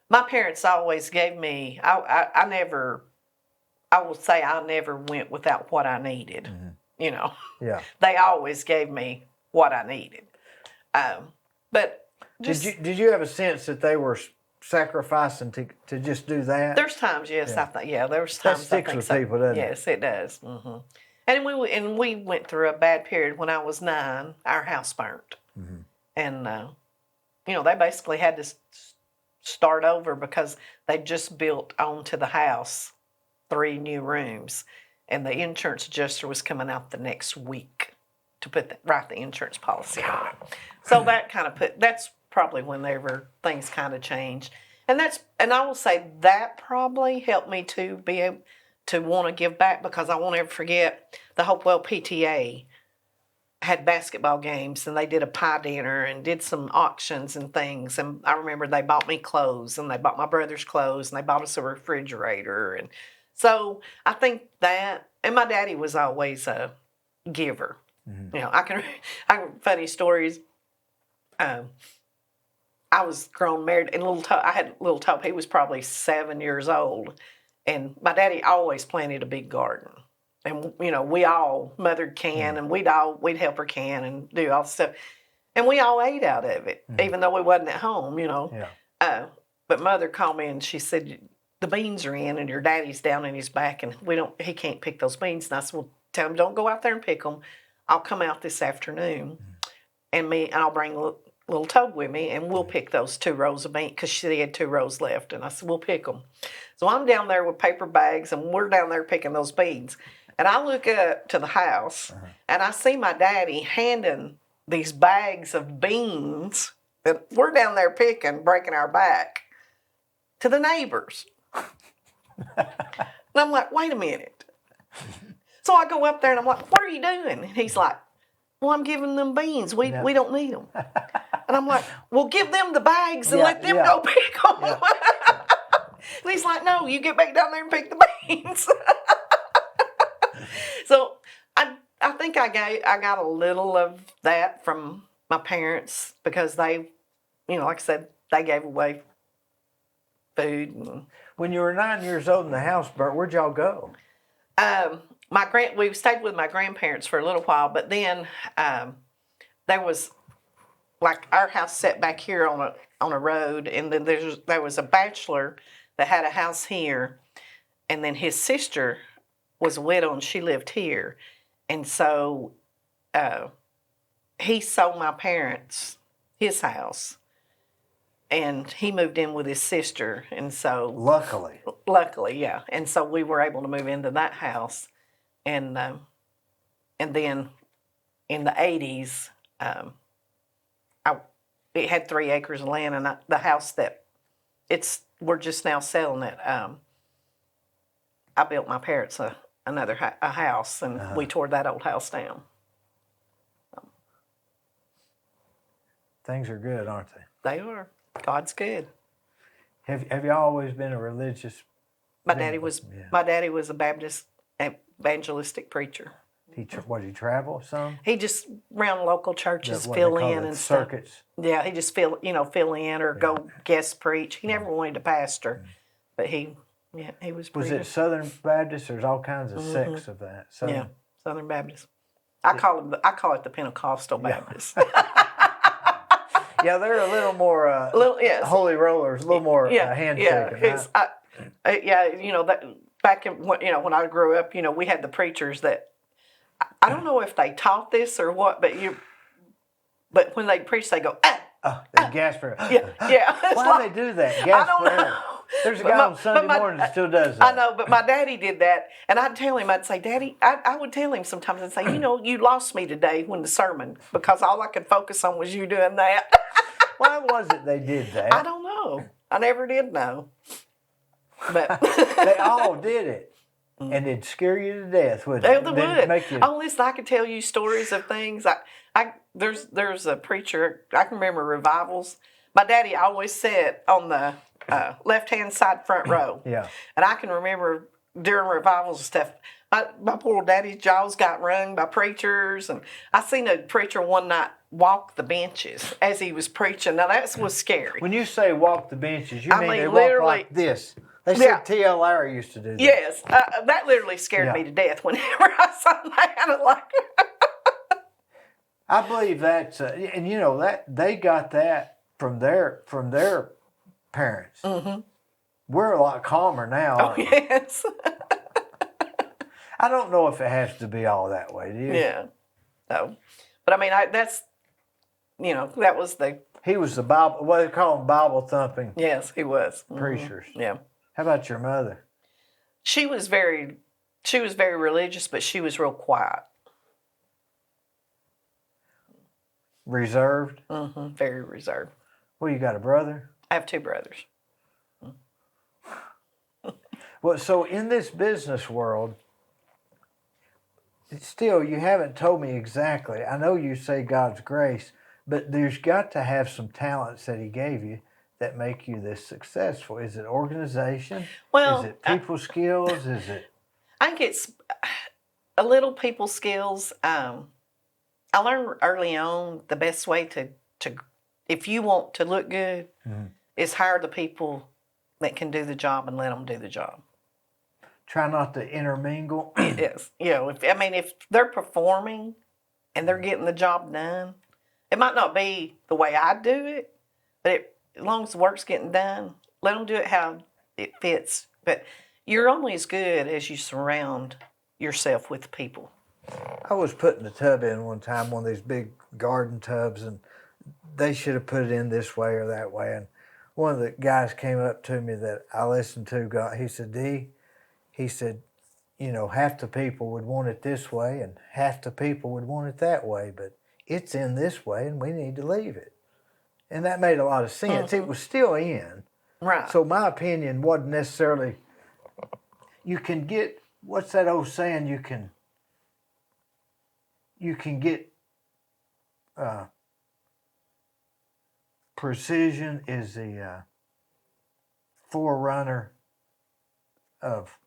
My parents always gave me. I never. I will say I never went without what I needed. Yeah. They always gave me what I needed. But just, did you have a sense that they were sacrificing to just do that? There's times, yes, Yeah. I think, there's times That sticks I think with so. people, doesn't it? Yes, it does. Mm-hmm. And we went through a bad period when I was 9. Our house burnt, and they basically had to start over because they just built onto the house 3 new rooms, and the insurance adjuster was coming out the next week to write the insurance policy on it. So that's probably whenever things kind of changed. And I will say that probably helped me to be able to want to give back, because I won't ever forget the Hopewell PTA had basketball games, and they did a pie dinner and did some auctions and things. And I remember they bought me clothes, and they bought my brothers clothes, and they bought us a refrigerator. And so I think that, and my daddy was always a giver. Funny stories. I was grown, married, and I had little Tope. He was probably 7 years old, and my daddy always planted a big garden. And we all mothered can, and we'd help her can and do all the stuff, and we all ate out of it, even though we wasn't at home. Yeah. But Mother called me and she said, the beans are in, and your daddy's down in his back, and he can't pick those beans. And I said, well, tell him don't go out there and pick them. I'll come out this afternoon, and I'll bring little Tobe with me, and we'll pick those 2 rows of beans, because she had 2 rows left. And I said, we'll pick them. So I'm down there with paper bags, and we're down there picking those beans. And I look up to the house, and I see my daddy handing these bags of beans that we're down there picking, breaking our back, to the neighbors. And I'm like, wait a minute. So I go up there, and I'm like, what are you doing? And he's like, well, I'm giving them beans. We don't need them. And I'm like, well, give them the bags and let them go pick them. Yeah. And he's like, no, you get back down there and pick the beans. So I think I got a little of that from my parents, because they, like I said, they gave away food. When you were 9 years old and the house burnt, where'd y'all go? We stayed with my grandparents for a little while, but then there was, like, our house set back here on a road, and then there was a bachelor that had a house here, and then his sister was a widow, and she lived here, and so he sold my parents his house, and he moved in with his sister, and so luckily, yeah, and so we were able to move into that house, and then in the 80s, it had 3 acres of land, and the house that we're just now selling it. I built my parents a house, and we tore that old house down. Things are good, aren't they? They are. God's good. Have you always been a religious? My daddy was a Baptist evangelistic preacher. Did he travel some? He just around local churches fill in and stuff. Circuits. Yeah, he just fill in or go guest preach. He never wanted to pastor, but he was. Was it Southern Baptist? There's all kinds of sects of that. Southern Baptist. I call it the Pentecostal Baptist. Yeah, they're a little more holy rollers, a little more handshaking. Back in when I grew up, we had the preachers that I don't know if they taught this or what, but when they preach, they go they gasp for yeah. Why do they do that? Gasp I don't know. There's a guy on Sunday morning that still does that. I know, but my daddy did that, and I'd say, Daddy, I would tell him sometimes, I'd say, you lost me today when the sermon, because all I could focus on was you doing that. Why was it they did that? I don't know. I never did know. But they all did it, and it'd scare you to death, wouldn't it? They would. Oh, listen, I could tell you stories of things. There's a preacher, I can remember revivals. My daddy always sat on the left-hand side front row. Yeah. And I can remember during revivals and stuff, my poor old daddy's jaws got wrung by preachers. And I seen a preacher one night walk the benches as he was preaching. Now, that was scary. When you say walk the benches, you I mean mean, they walk literally- like this. They said Yeah. T.L. Larry used to do that. Yes, that literally scared Yeah. me to death whenever I saw that. I was like, I believe that's, and you know that they got that from their parents. mm-hmm. We're a lot calmer now. Oh, Aren't we? yes. I don't know if it has to be all that way, do you? Yeah. No. But I mean, that's, that was the, He was the Bible, what they call them, Bible thumping yes, he was. Mhm. preachers. Yeah. How about your mother? She was very religious, but she was real quiet. Reserved? Mm-hmm. Very reserved. Well, you got a brother? I have 2 brothers. Well, so in this business world, still, you haven't told me exactly. I know you say God's grace, but there's got to have some talents that He gave you that make you this successful. Is it organization? Well, is it people skills? Is it? I think it's a little people skills. I learned early on the best way to if you want to look good, is hire the people that can do the job and let them do the job. Try not to intermingle. Yes. If they're performing and they're getting the job done, it might not be the way I do it, but as long as the work's getting done, let them do it how it fits. But you're only as good as you surround yourself with people. I was putting a tub in one time, one of these big garden tubs, and they should have put it in this way or that way. And one of the guys came up to me that I listened to, he said, Dee, he said, half the people would want it this way and half the people would want it that way, but it's in this way and we need to leave it. And that made a lot of sense. It was still in. Right. So my opinion wasn't necessarily, you can get, what's that old saying, you can get, precision is the forerunner of,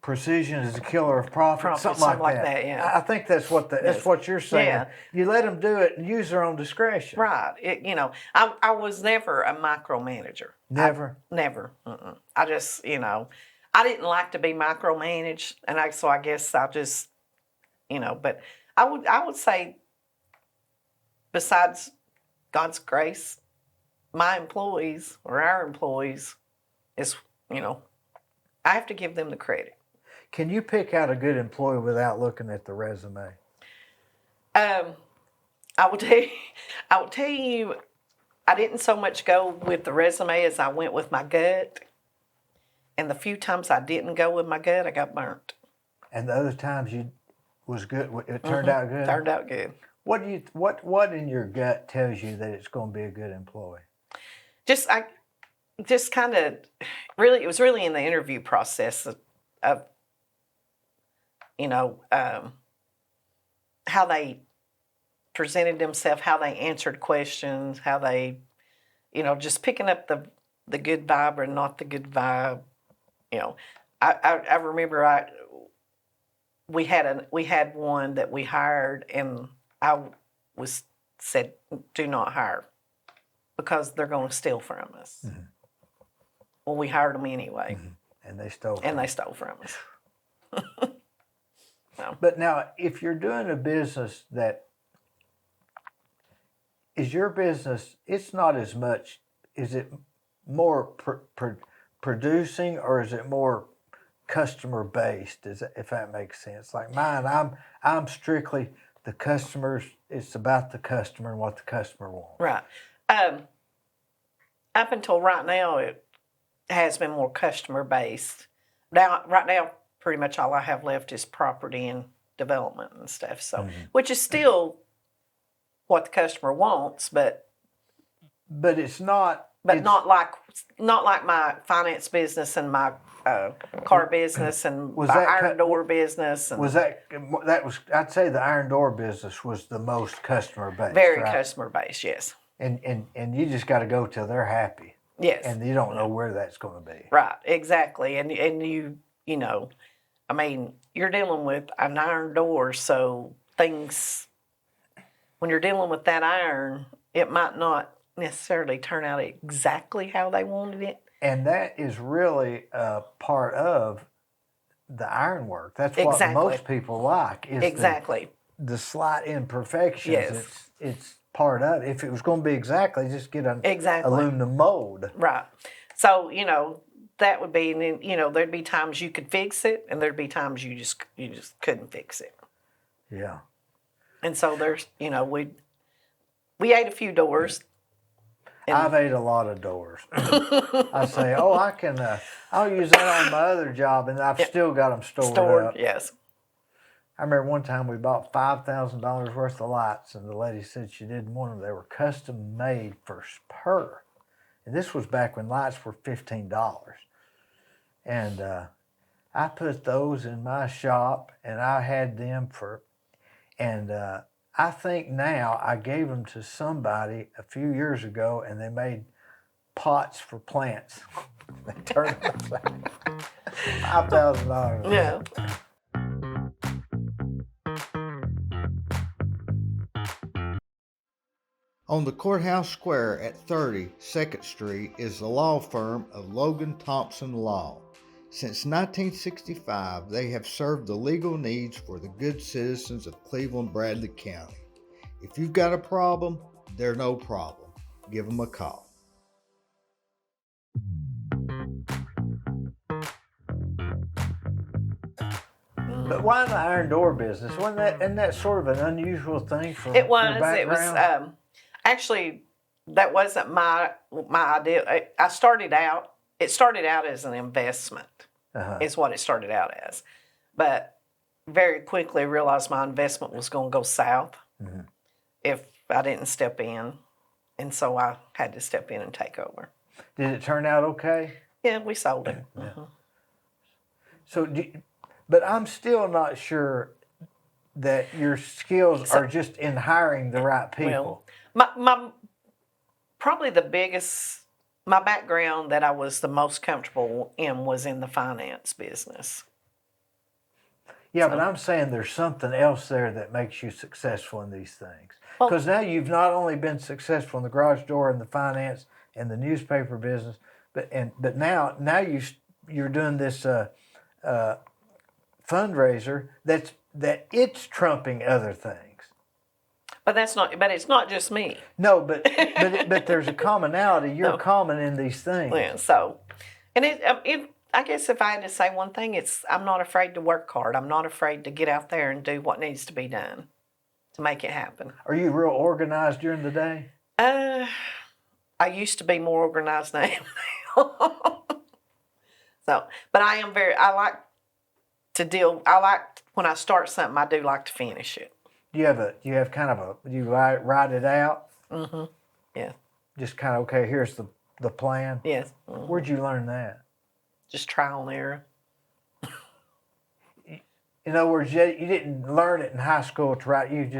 precision is the killer of profit, something like that. Yeah. I think that's what that's what you're saying. Yeah. You let them do it and use their own discretion. Right. I was never a micromanager. Never. Never. Mm-mm. I just, I didn't like to be micromanaged, and so I guess I just, but I would say, besides God's grace, my employees or our employees is, I have to give them the credit. Can you pick out a good employee without looking at the resume? I will tell you, I didn't so much go with the resume as I went with my gut. And the few times I didn't go with my gut, I got burnt. And the other times you was good. It turned out good. Turned out good. What in your gut tells you that it's going to be a good employee? Just kind of really, it was really in the interview process of how they presented themselves, how they answered questions, how they, just picking up the good vibe or not the good vibe. I remember we had one that we hired, and I was said, do not hire because they're going to steal from us. Mm-hmm. Well, we hired them anyway. Mm-hmm. And they stole from us. No. But now, if you're doing a business that is your business, it's not as much, is it more producing or is it more customer based, if that makes sense? Like mine, I'm strictly the customers, it's about the customer and what the customer wants. Right. Up until right now, it has been more customer based. Right now, pretty much all I have left is property and development and stuff. So, which is still what the customer wants, but it's not. But not like my finance business and my car business and my iron door business. And that was I'd say the iron door business was the most customer based. Very right? customer based, yes. And you just got to go till they're happy. Yes. And you don't know where that's going to be. Right, exactly. And you know, I mean, you're dealing with an iron door, so things, when you're dealing with that iron, it might not necessarily turn out exactly how they wanted it. And that is really part of the ironwork. That's what Exactly. most people like is Exactly. the slight imperfections. Yes. It's part of it. If it was going to be exactly, just get an Exactly. aluminum mold. Right. So, you know, that would be, and then, you know, there'd be times you could fix it, and there'd be times you just couldn't fix it. Yeah. And so there's, you know, we ate a few doors. I've ate a lot of doors. I say, oh, I'll use that on my other job, and I've still got them stored up. Yes. I remember one time we bought $5,000 worth of lights, and the lady said she didn't want them. They were custom made for her. And this was back when lights were $15. And I put those in my shop, and I had them I think now I gave them to somebody a few years ago, and they made pots for plants. They turned them $5,000. Yeah. On the courthouse square at 30 2nd Street is the law firm of Logan Thompson Law. Since 1965, they have served the legal needs for the good citizens of Cleveland-Bradley County. If you've got a problem, they're no problem. Give them a call. But why the iron door business? Isn't that sort of an unusual thing for It was. your background? It was actually, that wasn't my idea. I started out. It started out as an investment. Is what it started out as, but very quickly realized my investment was going to go south if I didn't step in, and so I had to step in and take over. Did it turn out okay? Yeah, we sold it. Yeah. So, but I'm still not sure that your skills are just in hiring the right people. Well, my probably the biggest, my background that I was the most comfortable in was in the finance business. Yeah, but I'm saying there's something else there that makes you successful in these things. Well- Because now you've not only been successful in the garage door and the finance and the newspaper business, but now you're doing this fundraiser that it's trumping other things. But that's not. But it's not just me. No, but there's a commonality. You're common in these things. Yeah. So, and I guess if I had to say one thing, it's I'm not afraid to work hard. I'm not afraid to get out there and do what needs to be done to make it happen. Are you real organized during the day? I used to be more organized than I am now. So, but I am I like when I start something, I do like to finish it. Do you write it out? Mm-hmm. Yeah. Just kind of, okay, here's the plan? Yes. Mm-hmm. Where'd you learn that? Just trial and error. In other words, you didn't learn it in high school to write it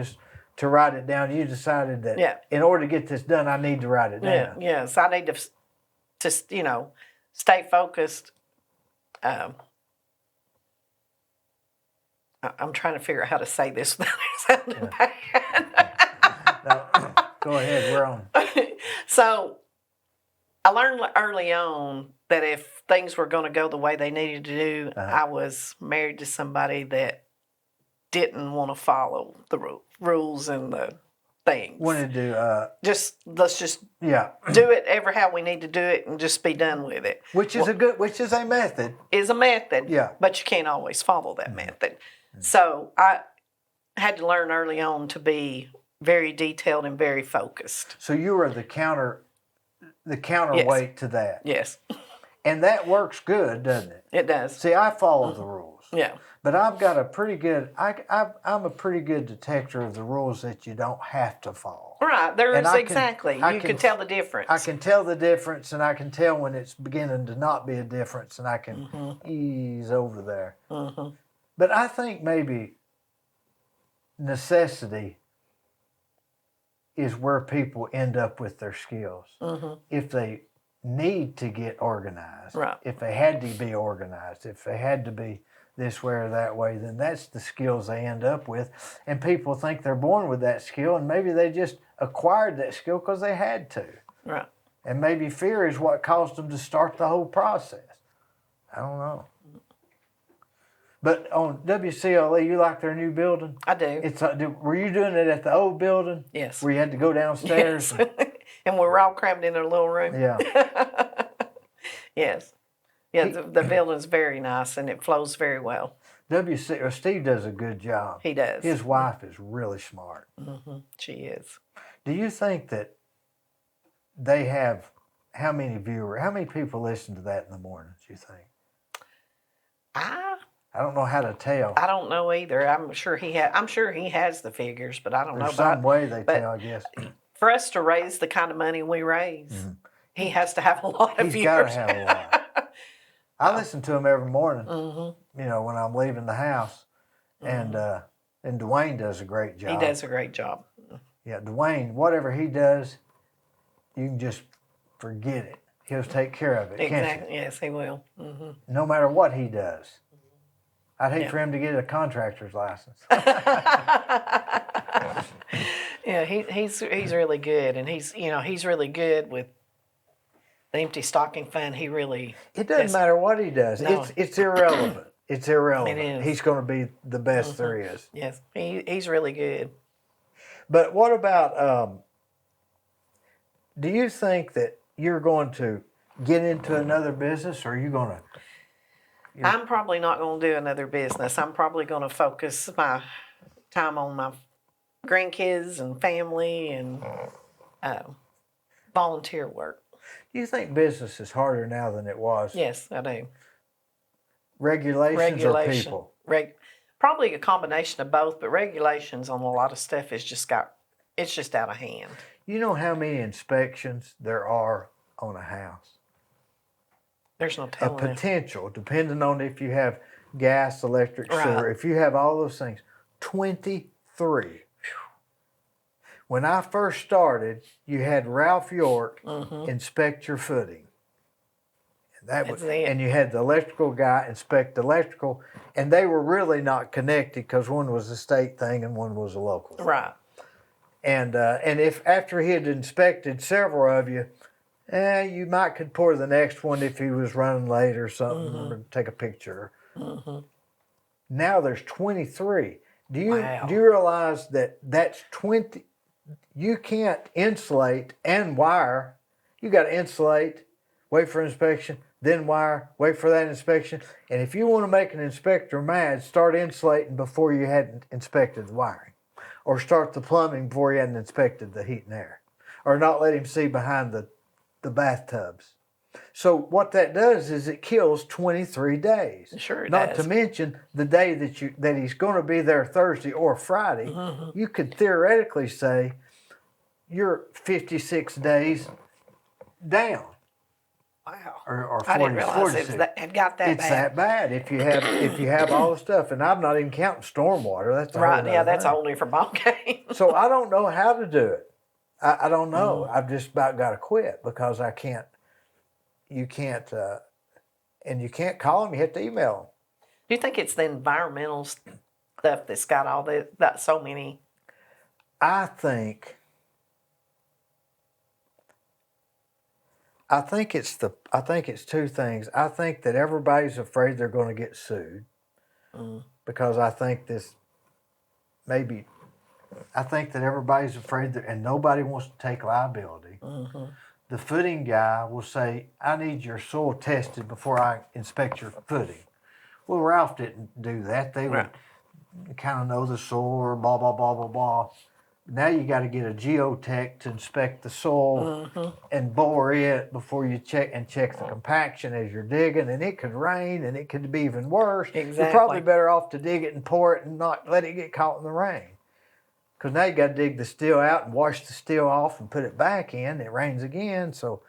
down. You decided that in order to get this done, I need to write it down. Yeah. Yes. I need to stay focused. I'm trying to figure out how to say this without sounding bad. No, go ahead, we're on. So I learned early on that if things were going to go the way they needed to do, I was married to somebody that didn't want to follow the rules and the things. Wanted to let's just do it ever how we need to do it and just be done with it. Which is a method. Is a method. Yeah. But you can't always follow that method. So I had to learn early on to be very detailed and very focused. So you were the counterweight to that. Yes. And that works good, doesn't it? It does. See, I follow the rules. Yeah. But I've got a pretty good, I'm a pretty good detector of the rules that you don't have to follow. Right, exactly. You can tell the difference. I can tell the difference, and I can tell when it's beginning to not be a difference, and I can ease over there. Mm-hmm. But I think maybe necessity is where people end up with their skills. If they need to get organized, Right. if they had to be organized, if they had to be this way or that way, then that's the skills they end up with. And people think they're born with that skill, and maybe they just acquired that skill because they had to. Right. And maybe fear is what caused them to start the whole process. I don't know. But on WCLE, you like their new building? I do. Were you doing it at the old building? Yes. Where you had to go downstairs? Yes. And we're all crammed in a little room. Yeah. Yes. Yeah, the building's very nice and it flows very well. Steve does a good job. He does. His wife is really smart. She is. Do you think that they have how many people listen to that in the mornings, you think? I don't know how to tell. I don't know either. I'm sure he has the figures, but I don't know There's about some way they tell, I guess. For us to raise the kind of money we raise, he has to have a lot of He's got to viewers. have a lot. I listen to him every morning, you know, when I'm leaving the house. And Dwayne does a great job. He does a great job. Yeah, Dwayne, whatever he does, you can just forget it. He'll take care of it, can't Exactly. Yes, he will. you? No matter what he does. I'd hate for him to get a contractor's license. Yeah, he's really good, and he's really good with the empty stocking fund. He really. It doesn't matter what he does. No. It's irrelevant. It's irrelevant. It is. He's going to be the best there is. Yes, he's really good. But what about? Do you think that you're going to get into another business, or are you going to? I'm probably not going to do another business. I'm probably going to focus my time on my grandkids and family and volunteer work. Do you think business is harder now than it was? Yes, I do. Regulations or people? Probably a combination of both, but regulations on a lot of stuff it's just out of hand. You know how many inspections there are on a house? There's no A telling. potential, depending on if you have gas, electric, sewer, if you have all those things, 23. When I first started, you had Ralph York inspect your footing. And that was, That's it. and you had the electrical guy inspect electrical, and they were really not connected because one was a state thing and one was a local thing. Right. And if after he had inspected several of you, you might could pour the next one if he was running late or something, or take a picture. Now there's 23. Do you realize that that's 20? You can't insulate and wire. You got to insulate, wait for inspection, then wire, wait for that inspection. And if you want to make an inspector mad, start insulating before you hadn't inspected the wiring, or start the plumbing before you hadn't inspected the heat and air, or not let him see behind the bathtubs. So what that does is it kills 23 days. Sure it Not does. to mention the day that he's going to be there Thursday or Friday. You could theoretically say you're 56 days down. Wow. Or 40, I didn't realize 46. it got that It's bad. that bad if you have all the stuff, and I'm not even counting stormwater. That's a whole Right. Yeah, nother that's a thing. whole different ballgame. So I don't know how to do it. I don't know. I've just about got to quit because I can't. You can't, and you can't call them. You have to email them. Do you think it's the environmental stuff that's got all that so many? I think it's two things. I think that everybody's afraid they're going to get sued because I think that everybody's afraid that, and nobody wants to take liability. The footing guy will say, I need your soil tested before I inspect your footing. Well, Ralph didn't do that. They would kind of know the soil or blah, blah, blah, blah, blah. Now you got to get a geotech to inspect the soil and bore it before you check the compaction as you're digging, and it could rain and it could be even worse. Exactly. You're probably better off to dig it and pour it and not let it get caught in the rain. Because now you got to dig the steel out and wash the steel off and put it back in. It rains again. So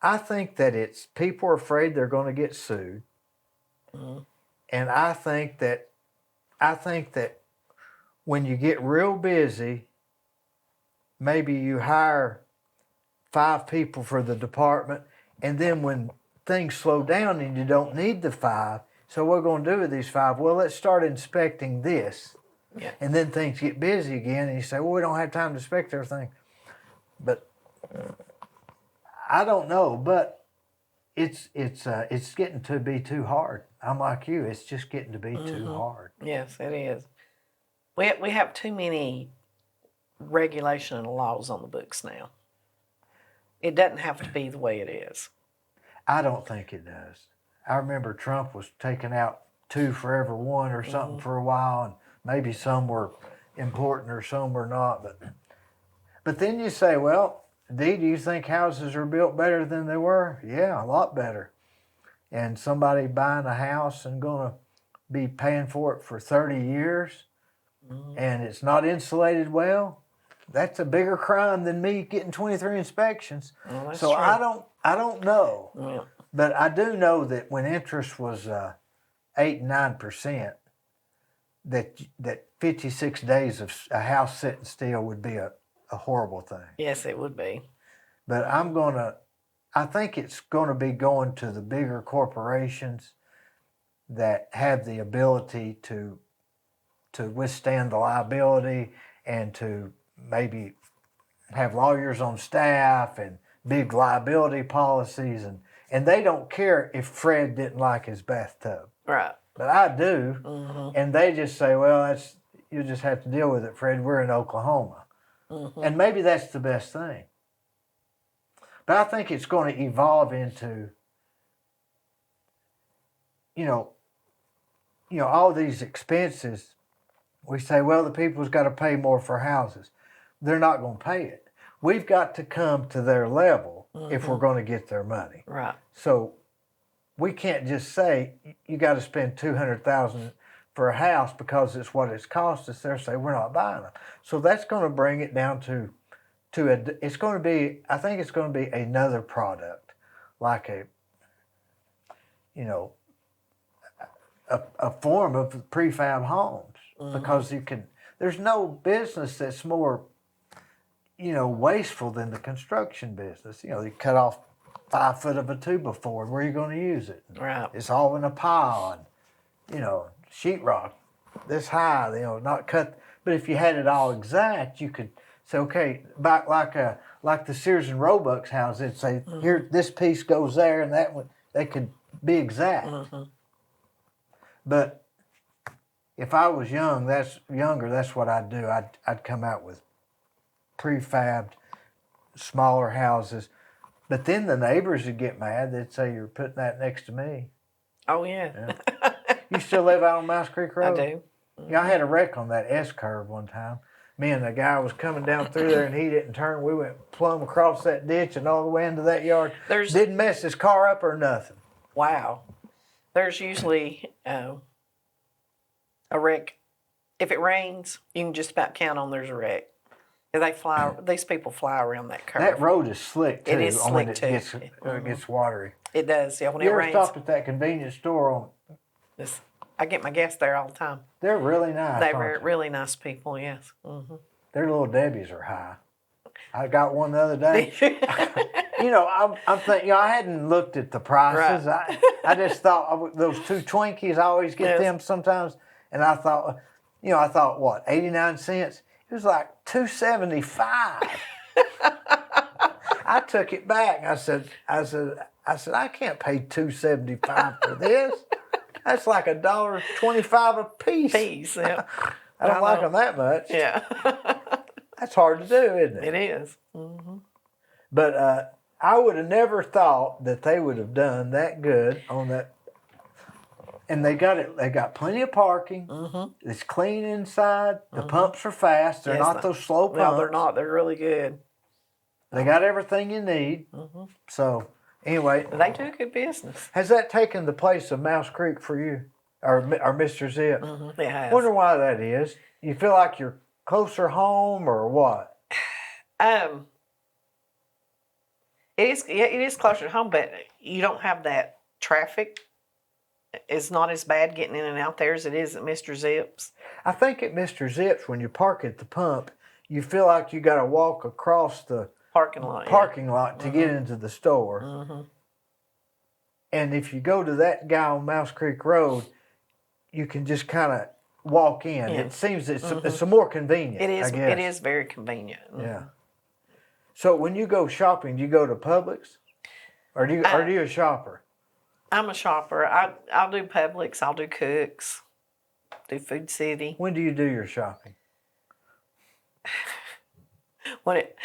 I think that it's people are afraid they're going to get sued. And I think that when you get real busy maybe you hire 5 people for the department, and then when things slow down and you don't need the 5, so what we're going to do with these 5? Well, let's start inspecting this. Yeah. And then things get busy again, and you say, well, we don't have time to inspect everything. But I don't know, but it's getting to be too hard. I'm like you, it's just getting to be too hard. Yes, it is. We have too many regulation and laws on the books now. It doesn't have to be the way it is. I don't think it does. I remember Trump was taking out 2 for every 1 or something for a while, and maybe some were important or some were not. But then you say, well, Dee, do you think houses are built better than they were? Yeah, a lot better. And somebody buying a house and going to be paying for it for 30 years, and it's not insulated well, that's a bigger crime than me getting 23 inspections. Well, that's so true. I don't know. Yeah. But I do know that when interest was 8 and 9%, that 56 days of a house sitting still would be a horrible thing. Yes, it would be. But I think it's going to be going to the bigger corporations that have the ability to withstand the liability and to maybe have lawyers on staff and big liability policies, and they don't care if Fred didn't like his bathtub. Right. But I do. And they just say, well, you just have to deal with it, Fred. We're in Oklahoma. And maybe that's the best thing. But I think it's going to evolve into, all these expenses. We say, well, the people's got to pay more for houses. They're not going to pay it. We've got to come to their level if we're going to get their money. Right. So we can't just say you got to spend $200,000 for a house because it's what it's cost us. They'll say we're not buying them. So that's going to bring it down to it's going to be. I think it's going to be another product, like a form of prefab homes, because there's no business that's more wasteful than the construction business. You cut off 5 foot of a 2x4. Where are you going to use it? Right. It's all in a pile, and sheetrock this high. Not cut. But if you had it all exact, you could say, okay, back like the Sears and Roebuck's house. It'd say here, this piece goes there, and that one. They could be exact. But if I was younger, that's what I'd do. I'd come out with prefabbed, smaller houses. But then the neighbors would get mad. They'd say, you're putting that next to me. Oh, yeah. You still live out on Mouse Creek Road? I do. Yeah, I had a wreck on that S-curve one time. Me and the guy was coming down through there, and he didn't turn. We went plumb across that ditch and all the way into that yard. Didn't mess his car up or nothing. Wow. There's usually a wreck. If it rains, you can just about count on there's a wreck. These people fly around that curve. That road is slick too. It is when slick it too. gets watery. It does. Yeah, when You it ever rains. stopped at that convenience store I get my gas there all the time. They're really nice. They're really nice people. Yes. Their little Debbie's are high. I got one the other day. I'm thinking. I hadn't looked at the prices. Right. I just thought those 2 Twinkies. I always get them sometimes, and I thought, what, 89 cents? It was like $2.75. I took it back. I said, I can't pay $2.75 for this. That's like $1.25 a piece. Yeah. I don't like them that much. Yeah. That's hard to do, isn't it? It is. But I would have never thought that they would have done that good on that. And they got it. They got plenty of parking. It's clean inside. The pumps are fast. They're not those slow pumps. No, they're not. They're really good. They got everything you need. So anyway, They do good business. has that taken the place of Mouse Creek for you, or Mr. Zip? It has. Wonder why that is. You feel like you're closer home, or what? It is closer to home, but you don't have that traffic. It's not as bad getting in and out there as it is at Mr. Zip's. I think at Mr. Zip's, when you park at the pump, you feel like you got to walk across the Parking lot. parking lot to get into the store. Mm-hmm. And if you go to that guy on Mouse Creek Road, you can just kind of walk in. Yeah. It seems it's more convenient. It is. I guess. It is very convenient. Yeah. So when you go shopping, do you go to Publix, or do you are you a shopper? I'm a shopper. I'll do Publix. I'll do Cooks. Do Food City. When do you do your shopping? When it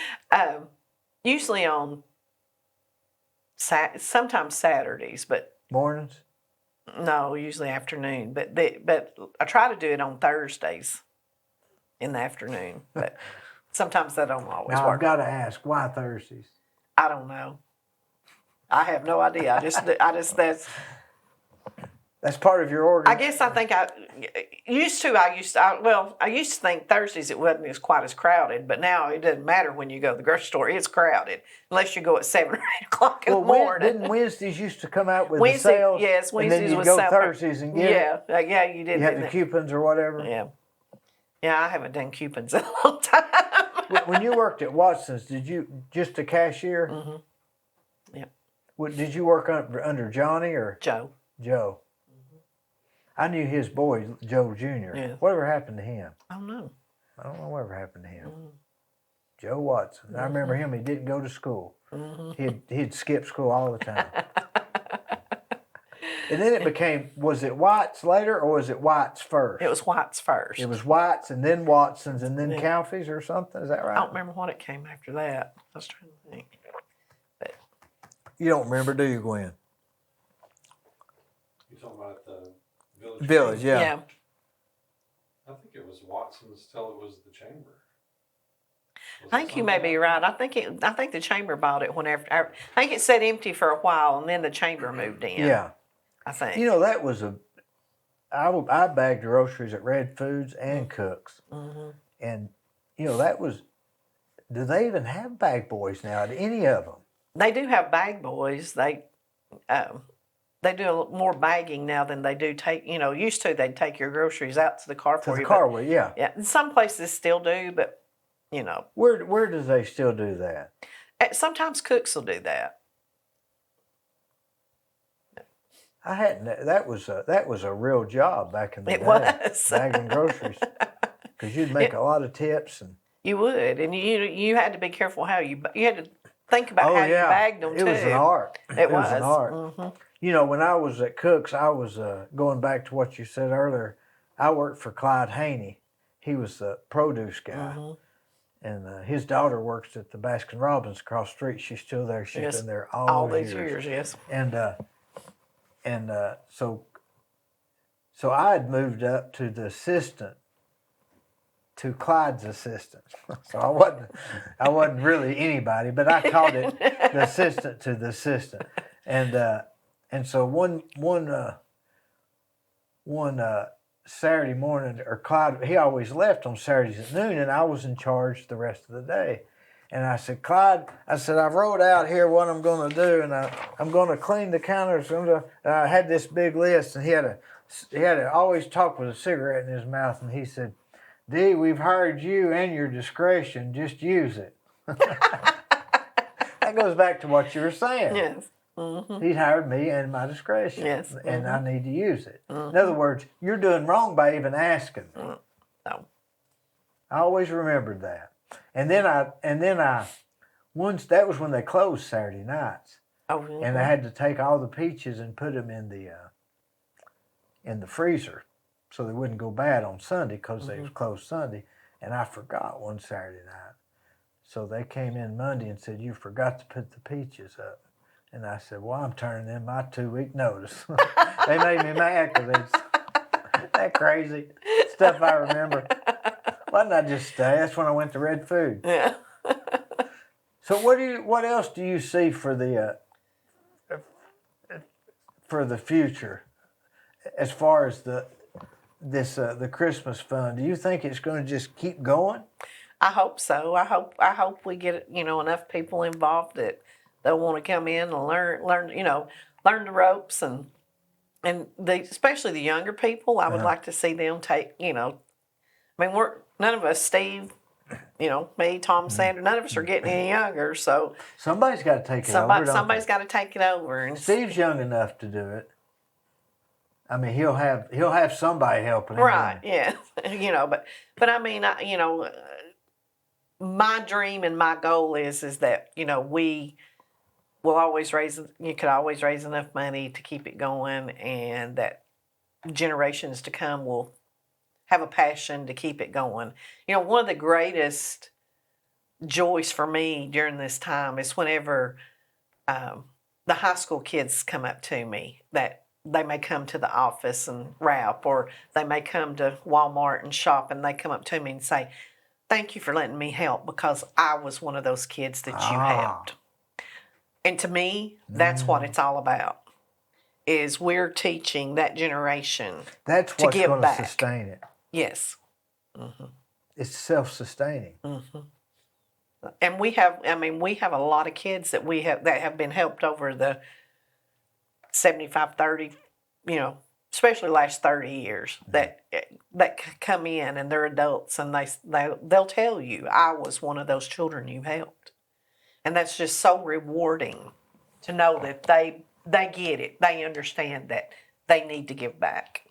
usually on sometimes Saturdays, but Mornings? no, usually afternoon. But I try to do it on Thursdays in the afternoon. But sometimes that don't always Now work. I've got to ask, why Thursdays? I don't know. I have no idea. I just That's part of your organ. I guess I think I used to think Thursdays it wasn't as quite as crowded, but now it doesn't matter when you go to the grocery store. It's crowded unless you go at 7 or 8 o'clock in the morning. Didn't Wednesdays used to come out with the Wednesday, sales? yes, Wednesdays and then you'd was go sale- Thursdays and get it? Yeah, you did. You had didn't the it? coupons or whatever? Yeah. Yeah, I haven't done coupons in a long time. When you worked at Watson's, did you just a cashier? Mm-hmm. Yeah. Did you work under Johnny or Joe. Joe? I knew his boy, Joe Jr. Yeah. Whatever happened to him? I don't know. I don't know whatever happened to him. Mm-hmm. Joe Watson. I remember him. He didn't go to school. Mm-hmm. He'd skip school all the time. And then it became, was it White's later or was it White's first? It was White's first. It was White's and then Watson's and then Yeah. Calfee's or something. Is that right? I don't remember what it came after that. I was trying to think. You don't remember, do you, Gwen? You talking about the village? Village, yeah. Yeah. I think it was Watson's till it was the Chamber. I think you may be right. I think the chamber bought it whenever. I think it sat empty for a while, and then the chamber moved in. Yeah. I think. You know, that was I bagged groceries at Red Foods and Cook's. Mm-hmm. And, you know, that was, do they even have bag boys now at any of them? They do have bag boys. They do more bagging now than they do take. You know, used to they'd take your groceries out to the car To for the you. car but, with, yeah. yeah, and some places still do, but you know, Where do they still do that? sometimes Cooks will do that. I hadn't. That was a real job back in the It day. was. Bagging groceries, because you'd make a lot of tips and. You would, and you had to be careful how you had to think about how you bagged them it too. was an art. It was an art. Mm-hmm. You know, when I was at Cook's, I was going back to what you said earlier. I worked for Clyde Haney. He was the produce guy, Mm-hmm. and his daughter works at the Baskin Robbins across the street. She's still there. She's Yes. been there All these years, yes. And so I had moved up to the assistant, to Clyde's assistant. So I wasn't really anybody, but I called it the assistant to the assistant. And so one Saturday morning, or Clyde, he always left on Saturdays at noon, and I was in charge the rest of the day. And I said, Clyde, I've wrote out here what I'm going to do, and I'm going to clean the counters. And I had this big list, and he had to always talk with a cigarette in his mouth, and he said, Dee, we've hired you and your discretion. Just use it. That goes back to what you were saying. Yes. Mm-hmm. He hired me and my discretion. Yes. And I need to use it. In other words, you're doing wrong by even asking. No. I always remembered that. And then I once, that was when they closed Saturday nights. Oh, mm-hmm. And I had to take all the peaches and put them in the freezer so they wouldn't go bad on Sunday, because they was closed Sunday. And I forgot one Saturday night. So they came in Monday and said, you forgot to put the peaches up. And I said, well, I'm turning in my 2-week notice. They made me mad because it's that crazy stuff I remember. Why didn't I just stay? That's when I went to Red Food. Yeah. So what else do you see for the future, as far as the Christmas fund? Do you think it's going to just keep going? I hope so. I hope we get enough people involved that they'll want to come in and learn the ropes and especially the younger people. I would like to see them take. I mean, none of us, Steve, Me, Tom, Sandra, none of us are getting any younger, so Somebody's got to take it over. somebody's got to take it over. And Steve's young enough to do it. I mean, he'll have somebody helping him. right, yeah, but I mean, my dream and my goal is that we will always you could always raise enough money to keep it going, and that generations to come will have a passion to keep it going. One of the greatest joys for me during this time is whenever the high school kids come up to me, that they may come to the office and rap, or they may come to Walmart and shop, and they come up to me and say, "Thank you for letting me help, because I was one of those kids that you helped." And to me, that's what it's all about. Is we're teaching that generation That's to what's give going to back. sustain it. Yes. Mm-hmm. It's self-sustaining. Mm-hmm. And we have a lot of kids that have been helped over the 75, 30, especially last 30 years that come in, and they're adults, and they'll tell you, "I was one of those children you helped." And that's just so rewarding to know that they get it. They understand that they need to give back.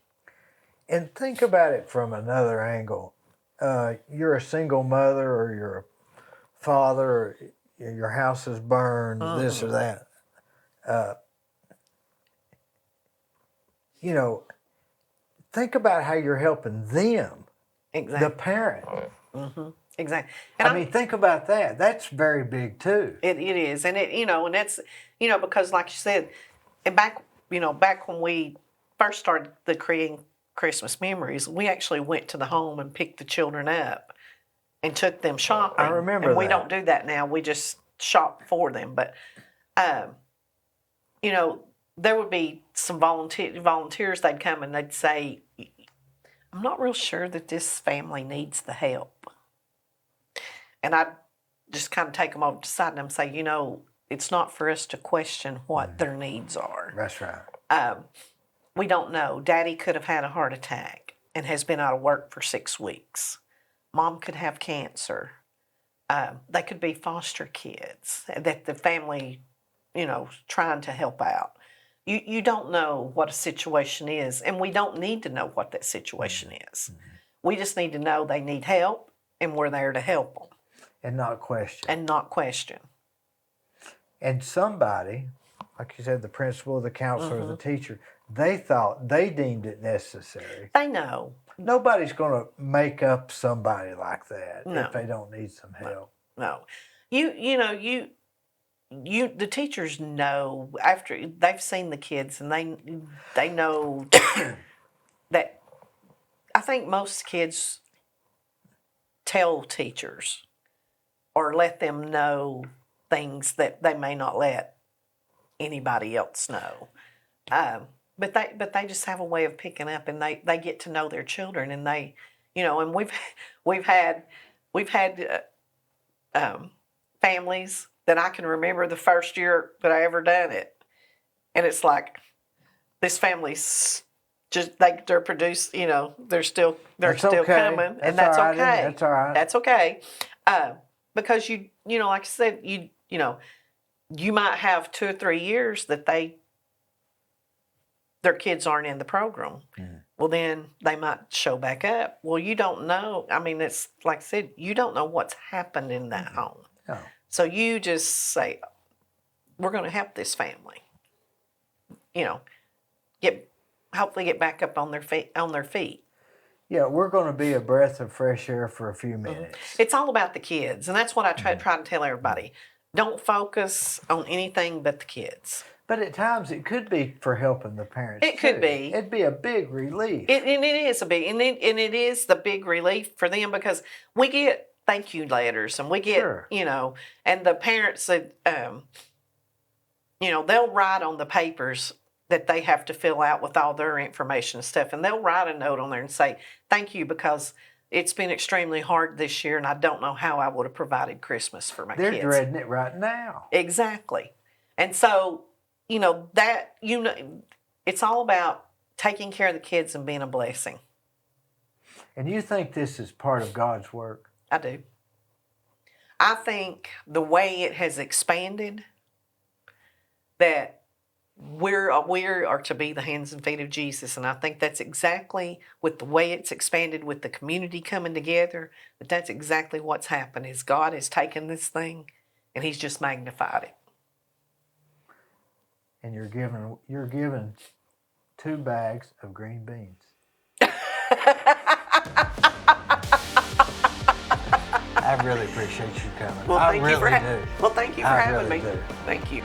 And think about it from another angle. You're a single mother, or you're a father, or your house is burned, this or that. Think about how you're helping them, Exactly. the parent. Exactly. I mean, think about that. That's very big too. It is, and and that's because, like you said, and back when we first started the Creating Christmas Memories, we actually went to the home and picked the children up and took them shopping. I remember and we that. don't do that now. We just shop for them. But there would be some volunteers. They'd come and they'd say, "I'm not real sure that this family needs the help." And I'd just kind of take them over to the side and say, it's not for us to question what their needs are. That's right. We don't know. Daddy could have had a heart attack and has been out of work for 6 weeks. Mom could have cancer. They could be foster kids that the family, trying to help out. You don't know what a situation is, and we don't need to know what that situation is. We just need to know they need help, and we're there to help them. And not question. And somebody, like you said, the principal, the counselor, the teacher, they deemed it necessary. They know. Nobody's going to make up somebody like that if they don't need some help. No. The teachers know after they've seen the kids, and they know that. I think most kids tell teachers or let them know things that they may not let anybody else know. But they just have a way of picking up, and they get to know their children, and they, and we've had families that I can remember the first year that I ever done it, and it's like this family's just they're produced, they're still okay. coming, and that's all right, okay. That's all right. That's okay, because like I said, you might have 2 or 3 years that their kids aren't in the program. Well, then they might show back up. Well, you don't know. I mean, it's like I said, you don't know what's happened in that home. No. So you just say, "We're going to help this family." Hopefully get back up on their feet. Yeah, we're going to be a breath of fresh air for a few minutes. It's all about the kids, and that's what I try to tell everybody. Don't focus on anything but the kids. But at times it could be for helping the parents. It could be. It'd be a big relief. It is a big, and it is the big relief for them, because we get thank you letters, and we get, and the parents that, they'll write on the papers that they have to fill out with all their information and stuff, and they'll write a note on there and say, "Thank you, because it's been extremely hard this year, and I don't know how I would have provided Christmas for my kids." They're dreading it right now. Exactly. And so, it's all about taking care of the kids and being a blessing. And you think this is part of God's work? I do. I think the way it has expanded, that we are to be the hands and feet of Jesus. And I think that's exactly with the way it's expanded with the community coming together, that's exactly what's happened is God has taken this thing and he's just magnified it. And you're given 2 bags of green beans. I really appreciate you coming. Well, I thank really you for do. Well, thank you for I having really me. do. Thank you.